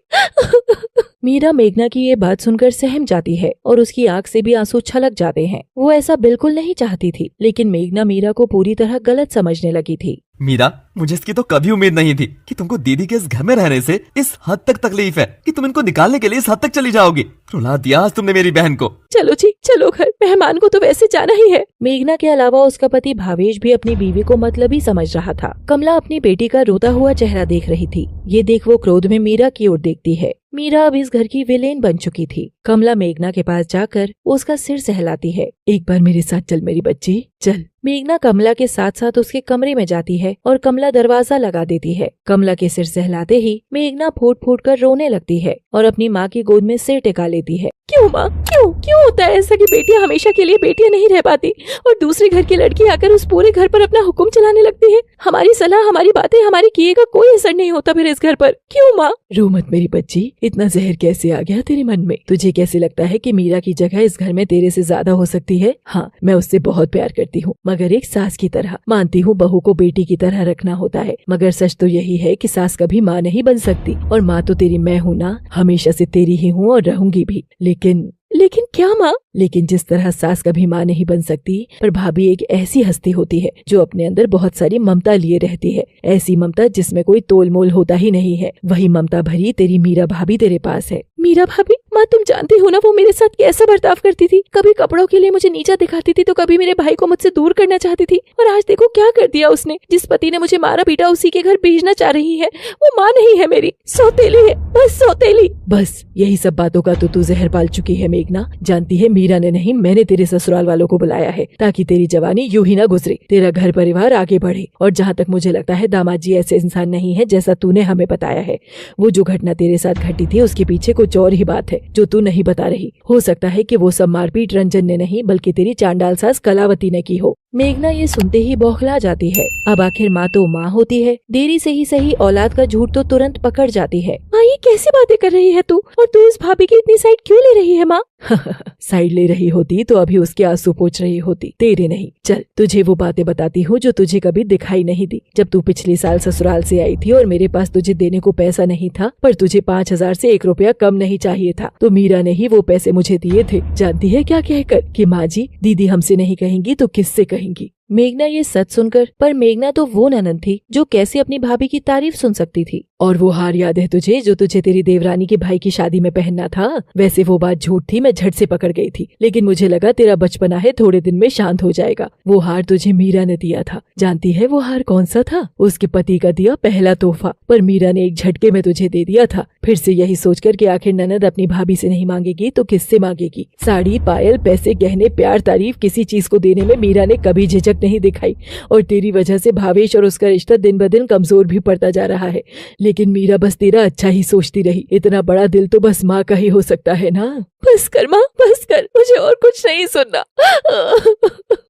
मीरा मेघना की ये बात सुनकर सहम जाती है और उसकी आंख से भी आंसू छलक जाते हैं। वो ऐसा बिल्कुल नहीं चाहती थी, लेकिन मेघना मीरा को पूरी तरह गलत समझने लगी थी। मीरा, मुझे इसकी तो कभी उम्मीद नहीं थी कि तुमको दीदी के इस घर में रहने से इस हद तक तकलीफ है कि तुम इनको निकालने के लिए इस हद तक चली जाओगी। रुला दिया आज तुमने मेरी बहन को। चलो जी, चलो घर। मेहमान को तो वैसे जाना ही है। मेघना के अलावा उसका पति भावेश भी अपनी बीवी को मतलबी समझ रहा था। कमला अपनी बेटी का रोता हुआ चेहरा देख रही थी। ये देख वो क्रोध में मीरा की ओर देखती है। मीरा अब इस घर की विलेन बन चुकी थी। कमला मेघना के पास जाकर उसका सिर सहलाती है। एक बार मेरे साथ चल मेरी बच्ची, चल। मेघना कमला के साथ साथ उसके कमरे में जाती है और कमला दरवाजा लगा देती है। कमला के सिर सहलाते ही मेघना फूट फूट कर रोने लगती है और अपनी माँ की गोद में सिर टिका लेती है। क्यों माँ, क्यों होता है ऐसा कि बेटियां हमेशा के लिए बेटियां नहीं रह पाती और दूसरे घर की लड़की आकर उस पूरे घर पर अपना हुक्म चलाने लगती है? हमारी सलाह, हमारी बातें, हमारे किए का कोई असर नहीं होता फिर इस घर पर। क्यों माँ? रो मत मेरी बच्ची। इतना जहर कैसे आ गया तेरे मन में? तुझे कैसे लगता है कि मीरा की जगह इस घर में तेरे से ज्यादा हो सकती है? हाँ, मैं उससे बहुत प्यार करती हूँ, मगर एक सास की तरह। मानती हूँ बहू को बेटी की तरह रखना होता है, मगर सच तो यही है कि सास कभी माँ नहीं बन सकती। और माँ तो तेरी मैं हूँ ना, हमेशा से तेरी ही हूँ और रहूंगी भी। लेकिन क्या माँ? लेकिन जिस तरह सास कभी माँ नहीं बन सकती, पर भाभी एक ऐसी हस्ती होती है जो अपने अंदर बहुत सारी ममता लिए रहती है। ऐसी ममता जिसमें कोई तोल मोल होता ही नहीं है। वही ममता भरी तेरी मीरा भाभी तेरे पास है। मीरा भाभी? माँ, तुम जानती हो ना वो मेरे साथ कैसा बर्ताव करती थी। कभी कपड़ों के लिए मुझे नीचा दिखाती थी तो कभी मेरे भाई को मुझसे दूर करना चाहती थी। और आज देखो क्या कर दिया उसने। जिस पति ने मुझे मारा पीटा उसी के घर भेजना चाह रही है। वो माँ नहीं है मेरी, सौतेली है, बस सौतेली। बस यही सब बातों का तो तू जहर पाल चुकी है मेघना। जानती है मीरा ने नहीं, मैंने तेरे ससुराल वालों को बुलाया है ताकि तेरी जवानी यूं ही ना गुजरे, तेरा घर परिवार आगे बढ़े। और जहाँ तक मुझे लगता है दामाद जी ऐसे इंसान नहीं है जैसा तूने हमें बताया है। वो जो घटना तेरे साथ घटी थी उसके पीछे कुछ और ही बात है जो तू नहीं बता रही। हो सकता है कि वो सब मारपीट रंजन ने नहीं बल्कि तेरी चांडाल सास कलावती ने की हो। मेघना ये सुनते ही बौखला जाती है। अब आखिर माँ तो माँ होती है, देरी से ही सही औलाद का झूठ तो तुरंत पकड़ जाती है। माँ, ये कैसी बातें कर रही है तू? और तू इस भाभी की इतनी साइड क्यों ले रही है माँ? साइड ले रही होती तो अभी उसके आंसू पोंछ रही होती, तेरे नहीं। चल तुझे वो बातें बताती हूँ जो तुझे कभी दिखाई नहीं दी। जब तू पिछले साल ससुराल से आई थी और मेरे पास तुझे देने को पैसा नहीं था, पर तुझे 5,000 से 1 रुपया कम नहीं चाहिए था, तो मीरा ने ही वो पैसे मुझे दिए थे। जानती है क्या कहकर? कि माँ जी, दीदी हमसे नहीं कहेंगी तो किससे कहेंगी? मेघना ये सच सुनकर, पर मेघना तो वो ननद थी जो कैसे अपनी भाभी की तारीफ सुन सकती थी। और वो हार याद है तुझे जो तुझे तेरी देवरानी के भाई की शादी में पहनना था? वैसे वो बात झूठ थी, मैं झट से पकड़ गई थी, लेकिन मुझे लगा तेरा बचपना है, थोड़े दिन में शांत हो जाएगा। वो हार तुझे मीरा ने दिया था। जानती है वो हार कौन सा था? उसके पति का दिया पहला तोहफा, पर मीरा ने एक झटके में तुझे दे दिया था। फिर से यही सोचकर कि आखिर ननद अपनी भाभी से नहीं मांगेगी तो किससे मांगेगी? साड़ी, पायल, पैसे, गहने, प्यार, तारीफ, किसी चीज को देने में मीरा ने कभी झिझक नहीं दिखाई। और तेरी वजह से भावेश और उसका रिश्ता दिन ब दिन कमजोर भी पड़ता जा रहा है, लेकिन मीरा बस तेरा अच्छा ही सोचती रही। इतना बड़ा दिल तो बस माँ का ही हो सकता है ना? बस कर माँ, बस कर, मुझे और कुछ नहीं सुनना।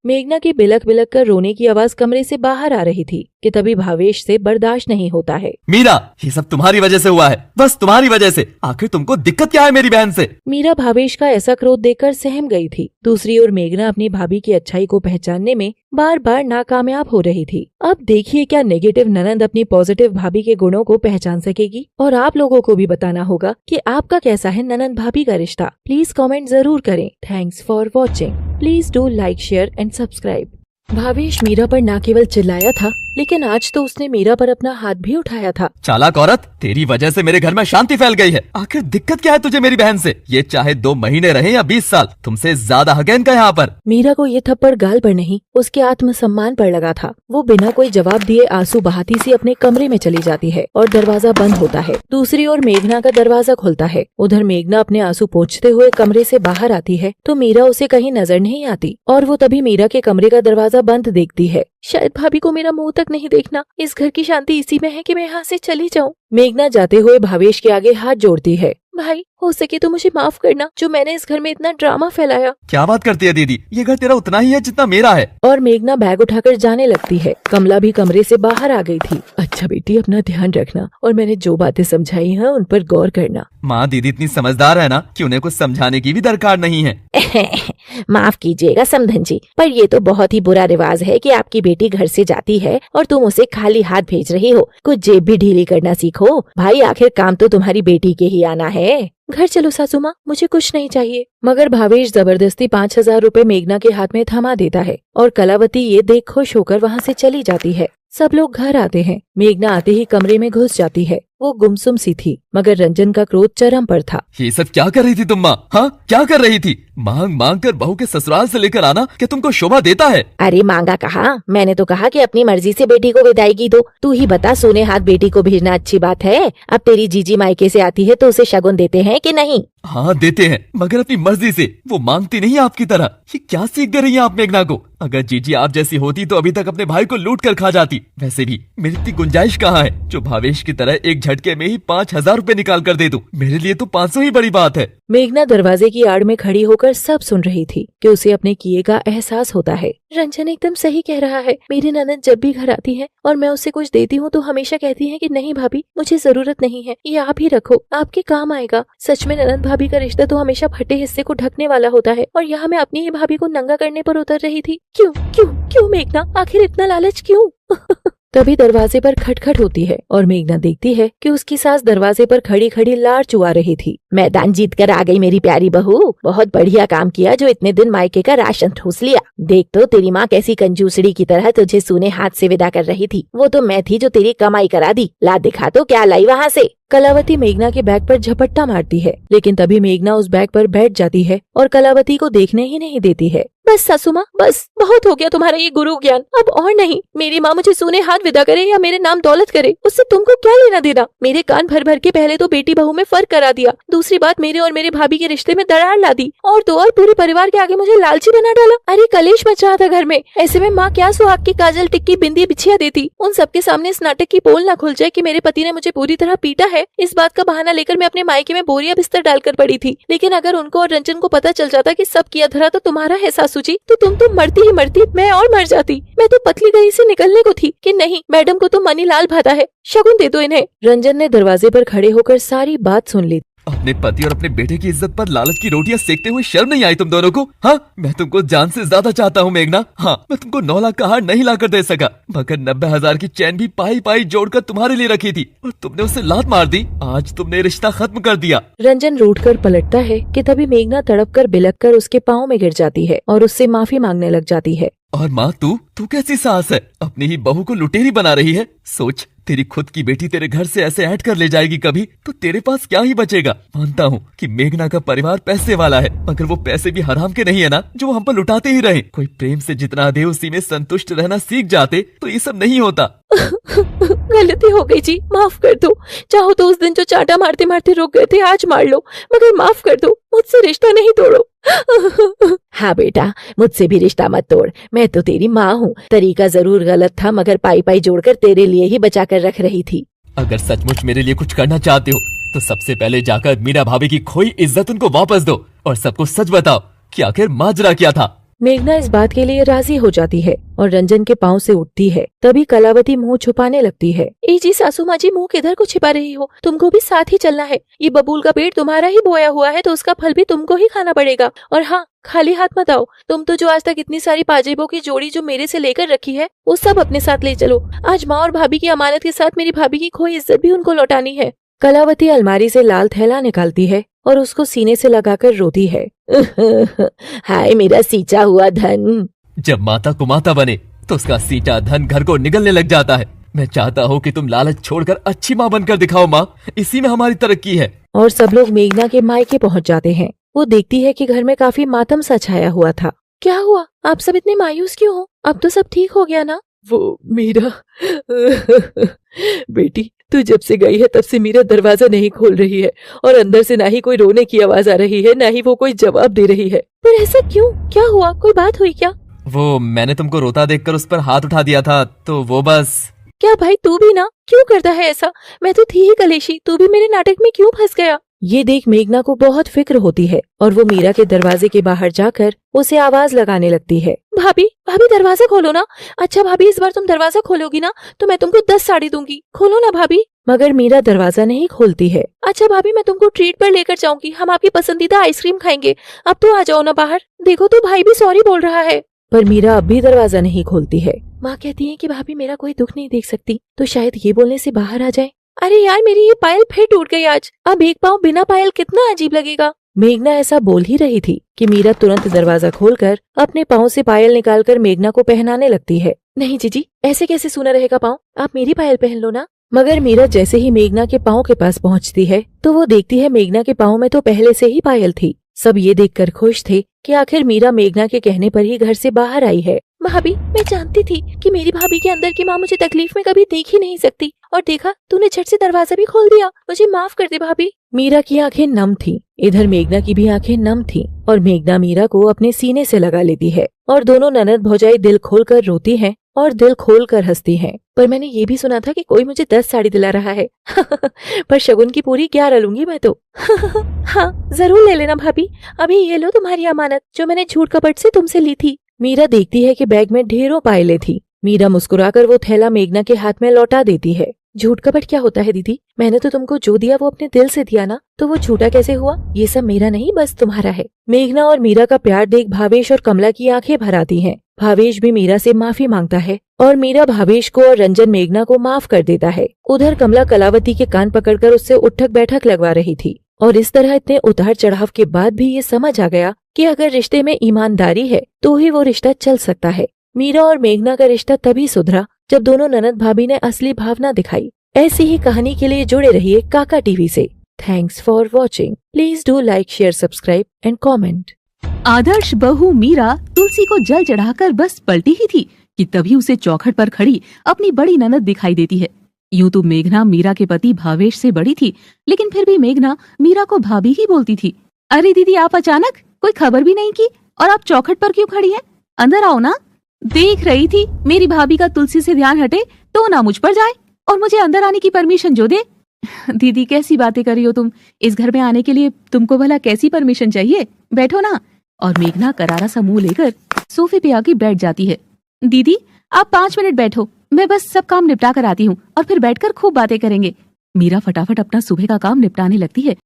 मेघना की बिलक बिलक कर रोने की आवाज कमरे से बाहर आ रही थी कि तभी भावेश से बर्दाश्त नहीं होता है। मीरा, ये सब तुम्हारी वजह से हुआ है, बस तुम्हारी वजह से। आखिर तुमको दिक्कत क्या है मेरी बहन से? मीरा भावेश का ऐसा क्रोध देखकर सहम गई थी। दूसरी ओर मेघना अपनी भाभी की अच्छाई को पहचानने में बार बार नाकामयाब हो रही थी। अब देखिए क्या नेगेटिव ननंद अपनी पॉजिटिव भाभी के गुणों को पहचान सकेगी। और आप लोगों को भी बताना होगा कि आपका कैसा है ननंद भाभी का रिश्ता। प्लीज कमेंट जरूर करें। Thanks for watching. Please do like, share and subscribe. Bhavesh Meera पर न केवल चिल्लाया था, लेकिन आज तो उसने मीरा पर अपना हाथ भी उठाया था। चालाक औरत, तेरी वजह से मेरे घर में शांति फैल गई है। आखिर दिक्कत क्या है तुझे मेरी बहन से? ये चाहे 2 महीने रहे या 20 साल, तुमसे ज्यादा हक है इनका यहाँ पर। मीरा को ये थप्पड़ गाल पर नहीं, उसके आत्मसम्मान पर लगा था। वो बिना कोई जवाब दिए आंसू बहाती सी अपने कमरे में चली जाती है और दरवाजा बंद होता है। दूसरी ओर मेघना का दरवाजा खुलता है। उधर मेघना अपने आंसू पोंछते हुए कमरे से बाहर आती है तो मीरा उसे कहीं नजर नहीं आती और वो तभी मीरा के कमरे का दरवाजा बंद देखती है। शायद भाभी को मेरा मुंह तक नहीं देखना। इस घर की शांति इसी में है कि मैं यहाँ से चली जाऊँ। मेघना जाते हुए भावेश के आगे हाथ जोड़ती है। भाई, हो सके तो मुझे माफ करना, जो मैंने इस घर में इतना ड्रामा फैलाया। क्या बात करती है दीदी, ये घर तेरा उतना ही है जितना मेरा है। और मेघना बैग उठाकर जाने लगती है। कमला भी कमरे से बाहर आ गई थी। अच्छा बेटी, अपना ध्यान रखना और मैंने जो बातें समझाई हैं उन पर गौर करना। माँ, दीदी इतनी समझदार है ना कि उन्हें कुछ समझाने की भी दरकार नहीं है। माफ कीजिएगा समधन जी, पर ये तो बहुत ही बुरा रिवाज है कि आपकी बेटी घर से जाती है और तुम उसे खाली हाथ भेज रही हो। कुछ जेब भी ढीली करना सीखो भाई, आखिर काम तो तुम्हारी बेटी के ही आना है। घर चलो सासू माँ, मुझे कुछ नहीं चाहिए। मगर भावेश जबरदस्ती 5000 रुपए मेघना के हाथ में थमा देता है और कलावती ये देख खुश होकर वहाँ से चली जाती है। सब लोग घर आते हैं। मेघना आते ही कमरे में घुस जाती है। वो गुमसुम सी थी, मगर रंजन का क्रोध चरम पर था। ये सब क्या कर रही थी तुम माँ? हाँ, क्या कर रही थी? मांग मांग कर बहू के ससुराल से लेकर आना क्या तुमको शोभा देता है? अरे मांगा कहा, मैंने तो कहा कि अपनी मर्जी से बेटी को विदाईगी दो। तू ही बता, सोने हाथ बेटी को भेजना अच्छी बात है? अब तेरी जीजी मायके से आती है तो उसे शगुन देते हैं कि नहीं? हाँ देते हैं, मगर अपनी मर्जी से। वो मांगती नहीं आपकी तरह। ये क्या सीख दे रही है आप मेघना को? अगर जीजी आप जैसी होती तो अभी तक अपने भाई को लूट कर खा जाती। वैसे भी मेरी इतनी गुंजाइश कहाँ है जो भावेश की तरह एक झटके में ही 5000 रुपए निकाल कर दे दूं। मेरे लिए तो 500 ही बड़ी बात है। मेघना दरवाजे की आड़ में खड़ी होकर सब सुन रही थी कि उसे अपने किए का एहसास होता है। रंजन एकदम सही कह रहा है। मेरी ननद जब भी घर आती है और मैं उसे कुछ देती हूँ तो हमेशा कहती है कि नहीं भाभी, मुझे जरूरत नहीं है, ये आप ही रखो, आपके काम आएगा। सच में ननद भाभी का रिश्ता तो हमेशा फटे हिस्से को ढकने वाला होता है और यहाँ मैं अपनी ही भाभी को नंगा करने पर उतर रही थी। क्यों क्यों क्यों मेघना, आखिर इतना लालच क्यों? तभी दरवाजे पर खटखट होती है और मेघना देखती है कि उसकी सास दरवाजे पर खड़ी खड़ी लार चुआ रही थी। मैदान जीत कर आ गई मेरी प्यारी बहू, बहुत बढ़िया काम किया जो इतने दिन मायके का राशन ठूस लिया। देख तो तेरी माँ कैसी कंजूसड़ी की तरह तुझे सूने हाथ से विदा कर रही थी। वो तो मैं थी जो तेरी कमाई करा दी। ला दिखा तो क्या लाई वहाँ से। कलावती मेघना के बैग पर झपट्टा मारती है, लेकिन तभी मेघना उस बैग पर बैठ जाती है और कलावती को देखने ही नहीं देती है। बस सासू माँ, बस बहुत हो गया तुम्हारा ये गुरु ज्ञान, अब और नहीं। मेरी माँ मुझे सूने हाथ विदा करे या मेरे नाम दौलत करे, उससे तुमको क्या लेना देना? मेरे कान भर भर के पहले तो बेटी बहू में फर्क करा दिया, दूसरी बात मेरे और मेरे भाभी के रिश्ते में दरार ला दी, और तो और पूरे परिवार के आगे मुझे लालची बना डाला। अरे कलेश मच रहा था घर में, ऐसे में माँ क्या सुहाग की काजल टिक्की बिंदी बिछिया देती। उन सबके सामने इस नाटक की पोल न खुल जाए कि मेरे पति ने मुझे पूरी तरह पीटा है, इस बात का बहाना लेकर मैं अपने मायके में बोरिया बिस्तर डालकर पड़ी थी। लेकिन अगर उनको और रंजन को पता चल जाता कि सब किया धरा तो तुम्हारा है सासू जी, तो तुम तो मरती ही मरती, मैं और मर जाती। मैं तो पतली गली से निकलने को थी कि नहीं, मैडम को तो मनी लाल भाता है, शगुन दे दो इन्हें। रंजन ने दरवाजे पर खड़े होकर सारी बात सुन ली। अपने पति और अपने बेटे की इज्जत पर लालच की रोटियां सेकते हुए शर्म नहीं आई तुम दोनों को? हाँ, मैं तुमको जान से ज्यादा चाहता हूँ मेघना। हाँ, मैं तुमको 9 लाख का हार नहीं लाकर दे सका, मगर 90,000 की चैन भी पाई पाई जोड़कर तुम्हारे लिए रखी थी और तुमने उसे लात मार दी। आज तुमने रिश्ता खत्म कर दिया। रंजन रूठकर पलटता है कि तभी मेघना तड़पकर बिलखकर उसके पाँव में गिर जाती है और उससे माफी मांगने लग जाती है। और माँ, तू कैसी सास है? अपनी ही बहू को लुटेरी बना रही है। सोच, तेरी खुद की बेटी तेरे घर से ऐसे ऐड कर ले जाएगी कभी तो तेरे पास क्या ही बचेगा। मानता हूँ कि मेघना का परिवार पैसे वाला है, मगर वो पैसे भी हराम के नहीं है ना जो हम पर लुटाते ही रहे। कोई प्रेम से जितना दे उसी में संतुष्ट रहना सीख जाते तो ये सब नहीं होता। गलती हो गई जी, माफ कर दो। चाहो तो उस दिन जो चाटा मारते मारते रुक गए थे आज मार लो, मगर माफ कर दो, मुझसे रिश्ता नहीं तोड़ो। हाँ बेटा, मुझसे भी रिश्ता मत तोड़, मैं तो तेरी माँ हूँ। तरीका जरूर गलत था, मगर पाई पाई जोड़कर तेरे लिए ही बचा कर रख रही थी। अगर सचमुच मेरे लिए कुछ करना चाहते हो तो सबसे पहले जाकर मीरा भाभी की खोई इज्जत उनको वापस दो और सबको सच बताओ कि आखिर माजरा क्या था। मेघना इस बात के लिए राजी हो जाती है और रंजन के पाँव से उठती है। तभी कलावती मुंह छुपाने लगती है। ए जी सासू माँ जी, मुंह किधर को छिपा रही हो? तुमको भी साथ ही चलना है। ये बबूल का पेड़ तुम्हारा ही बोया हुआ है तो उसका फल भी तुमको ही खाना पड़ेगा। और हाँ, खाली हाथ मत आओ। तुम तो जो आज तक इतनी सारी पाजेबों की जोड़ी जो मेरे से लेकर रखी है वो सब अपने साथ ले चलो। आज माँ और भाभी की अमानत के साथ मेरी भाभी की खोई इज्जत भी उनको लौटानी है। कलावती अलमारी से लाल थैला निकालती है और उसको सीने से लगाकर रोती है। हाय मेरा सींचा हुआ धन। जब माता कुमाता बने तो उसका सींचा धन घर को निगलने लग जाता है। मैं चाहता हूँ कि तुम लालच छोड़कर अच्छी माँ बनकर दिखाओ माँ, इसी में हमारी तरक्की है। और सब लोग मेघना के मायके पहुँच जाते हैं। वो देखती है कि घर में काफी मातम सा छाया हुआ था। क्या हुआ? आप सब इतने मायूस क्यों हो? अब तो सब ठीक हो गया ना? वो मीरा बेटी, तू जब से गई है तब से मीरा दरवाजा नहीं खोल रही है और अंदर से ना ही कोई रोने की आवाज आ रही है, ना ही वो कोई जवाब दे रही है। पर ऐसा क्यों? क्या हुआ? कोई बात हुई क्या? वो मैंने तुमको रोता देखकर उस पर हाथ उठा दिया था तो वो बस। क्या भाई, तू भी ना? क्यों करता है ऐसा? मैं तो थी ही कलेशी, तू भी मेरे नाटक में क्यों फंस गया? ये देख मेघना को बहुत फिक्र होती है और वो मीरा के दरवाजे के बाहर जाकर उसे आवाज लगाने लगती है। भाभी, भाभी दरवाजा खोलो ना। अच्छा भाभी, इस बार तुम दरवाजा खोलोगी ना तो मैं तुमको 10 साड़ी दूंगी। खोलो ना भाभी। मगर मीरा दरवाजा नहीं खोलती है। अच्छा भाभी, मैं तुमको ट्रीट पर लेकर जाऊंगी। हम आपकी पसंदीदा आइसक्रीम खाएंगे। अब तो आ जाओ ना बाहर। देखो तो भाई भी सॉरी बोल रहा है। पर मीरा अब भी दरवाजा नहीं खोलती है। माँ कहती है कि भाभी मेरा कोई दुख नहीं देख सकती, तो शायद ये बोलने से बाहर आ जाए। अरे यार, मेरी ये पायल फिर टूट गई आज। अब एक पाँव बिना पायल कितना अजीब लगेगा। मेघना ऐसा बोल ही रही थी कि मीरा तुरंत दरवाजा खोलकर अपने पाँव से पायल निकालकर मेघना को पहनाने लगती है। नहीं जीजी, ऐसे कैसे सूना रहेगा पाँव? आप मेरी पायल पहन लो ना। मगर मीरा जैसे ही मेघना के पाँव के पास पहुँचती है तो वो देखती है मेघना के पाँव में तो पहले से ही पायल थी। सब ये देखकर खुश थे कि आखिर मीरा मेघना के कहने पर ही घर से बाहर आई है। भाभी, मैं जानती थी कि मेरी भाभी के अंदर की माँ मुझे तकलीफ में कभी देख ही नहीं सकती, और देखा तूने झट से दरवाजा भी खोल दिया। मुझे माफ कर दे भाभी। मीरा की आंखें नम थीं, इधर मेघना की भी आंखें नम थीं और मेघना मीरा को अपने सीने से लगा लेती है और दोनों ननद भौजाई दिल खोलकर रोती हैं और दिल खोलकर हंसती हैं। पर मैंने ये भी सुना था कि कोई मुझे 10 साड़ी दिला रहा है। पर शगुन की पूरी 11 लूंगी मैं तो। हाँ, जरूर ले लेना भाभी। अभी ये लो तुम्हारी अमानत जो मैंने झूठ कपट से तुमसे ली थी। मीरा देखती है कि बैग में ढेरों पायलें थी। मीरा मुस्कुराकर वो थैला मेघना के हाथ में लौटा देती है। झूठ कपट क्या होता है दीदी? मैंने तो तुमको जो दिया वो अपने दिल से दिया ना, तो वो झूठा कैसे हुआ? ये सब मेरा नहीं, बस तुम्हारा है। मेघना और मीरा का प्यार देख भावेश और कमला की आंखें भर आती हैं। भावेश भी मीरा से माफी मांगता है और मीरा भावेश को और रंजन मेघना को माफ कर देता है। उधर कमला कलावती के कान पकड़कर उससे उठक बैठक लगवा रही थी और इस तरह इतने उतार चढ़ाव के बाद भी ये समझ आ गया कि अगर रिश्ते में ईमानदारी है तो ही वो रिश्ता चल सकता है। मीरा और मेघना का रिश्ता तभी सुधरा जब दोनों ननद भाभी ने असली भावना दिखाई। ऐसी ही कहानी के लिए जुड़े रहिए काका टीवी से। Thanks for watching. Please do like, share, subscribe and comment. आदर्श बहू मीरा तुलसी को जल चढ़ाकर बस पलटी ही थी कि तभी उसे चौखट पर खड़ी अपनी बड़ी ननद दिखाई देती है। यूं तो मेघना मीरा के पति भावेश से बड़ी थी, लेकिन फिर भी मेघना मीरा को भाभी ही बोलती थी। अरे दीदी, आप अचानक कोई खबर भी नहीं की और आप चौखट पर क्यों खड़ी हैं? अंदर आओ ना। देख रही थी मेरी भाभी का तुलसी से ध्यान हटे तो ना मुझ पर जाए और मुझे अंदर आने की परमिशन जो दे। दीदी, कैसी बातें कर रही हो तुम? इस घर में आने के लिए तुमको भला कैसी परमिशन चाहिए? बैठो ना। और मेघना करारा सा मुंह लेकर सोफे पे आके बैठ जाती है। दीदी, आप 5 मिनट बैठो, मैं बस सब काम निपटा कर आती हूँ और फिर बैठकर खूब बातें करेंगे। मीरा फटाफट अपना सुबह का काम निपटाने लगती है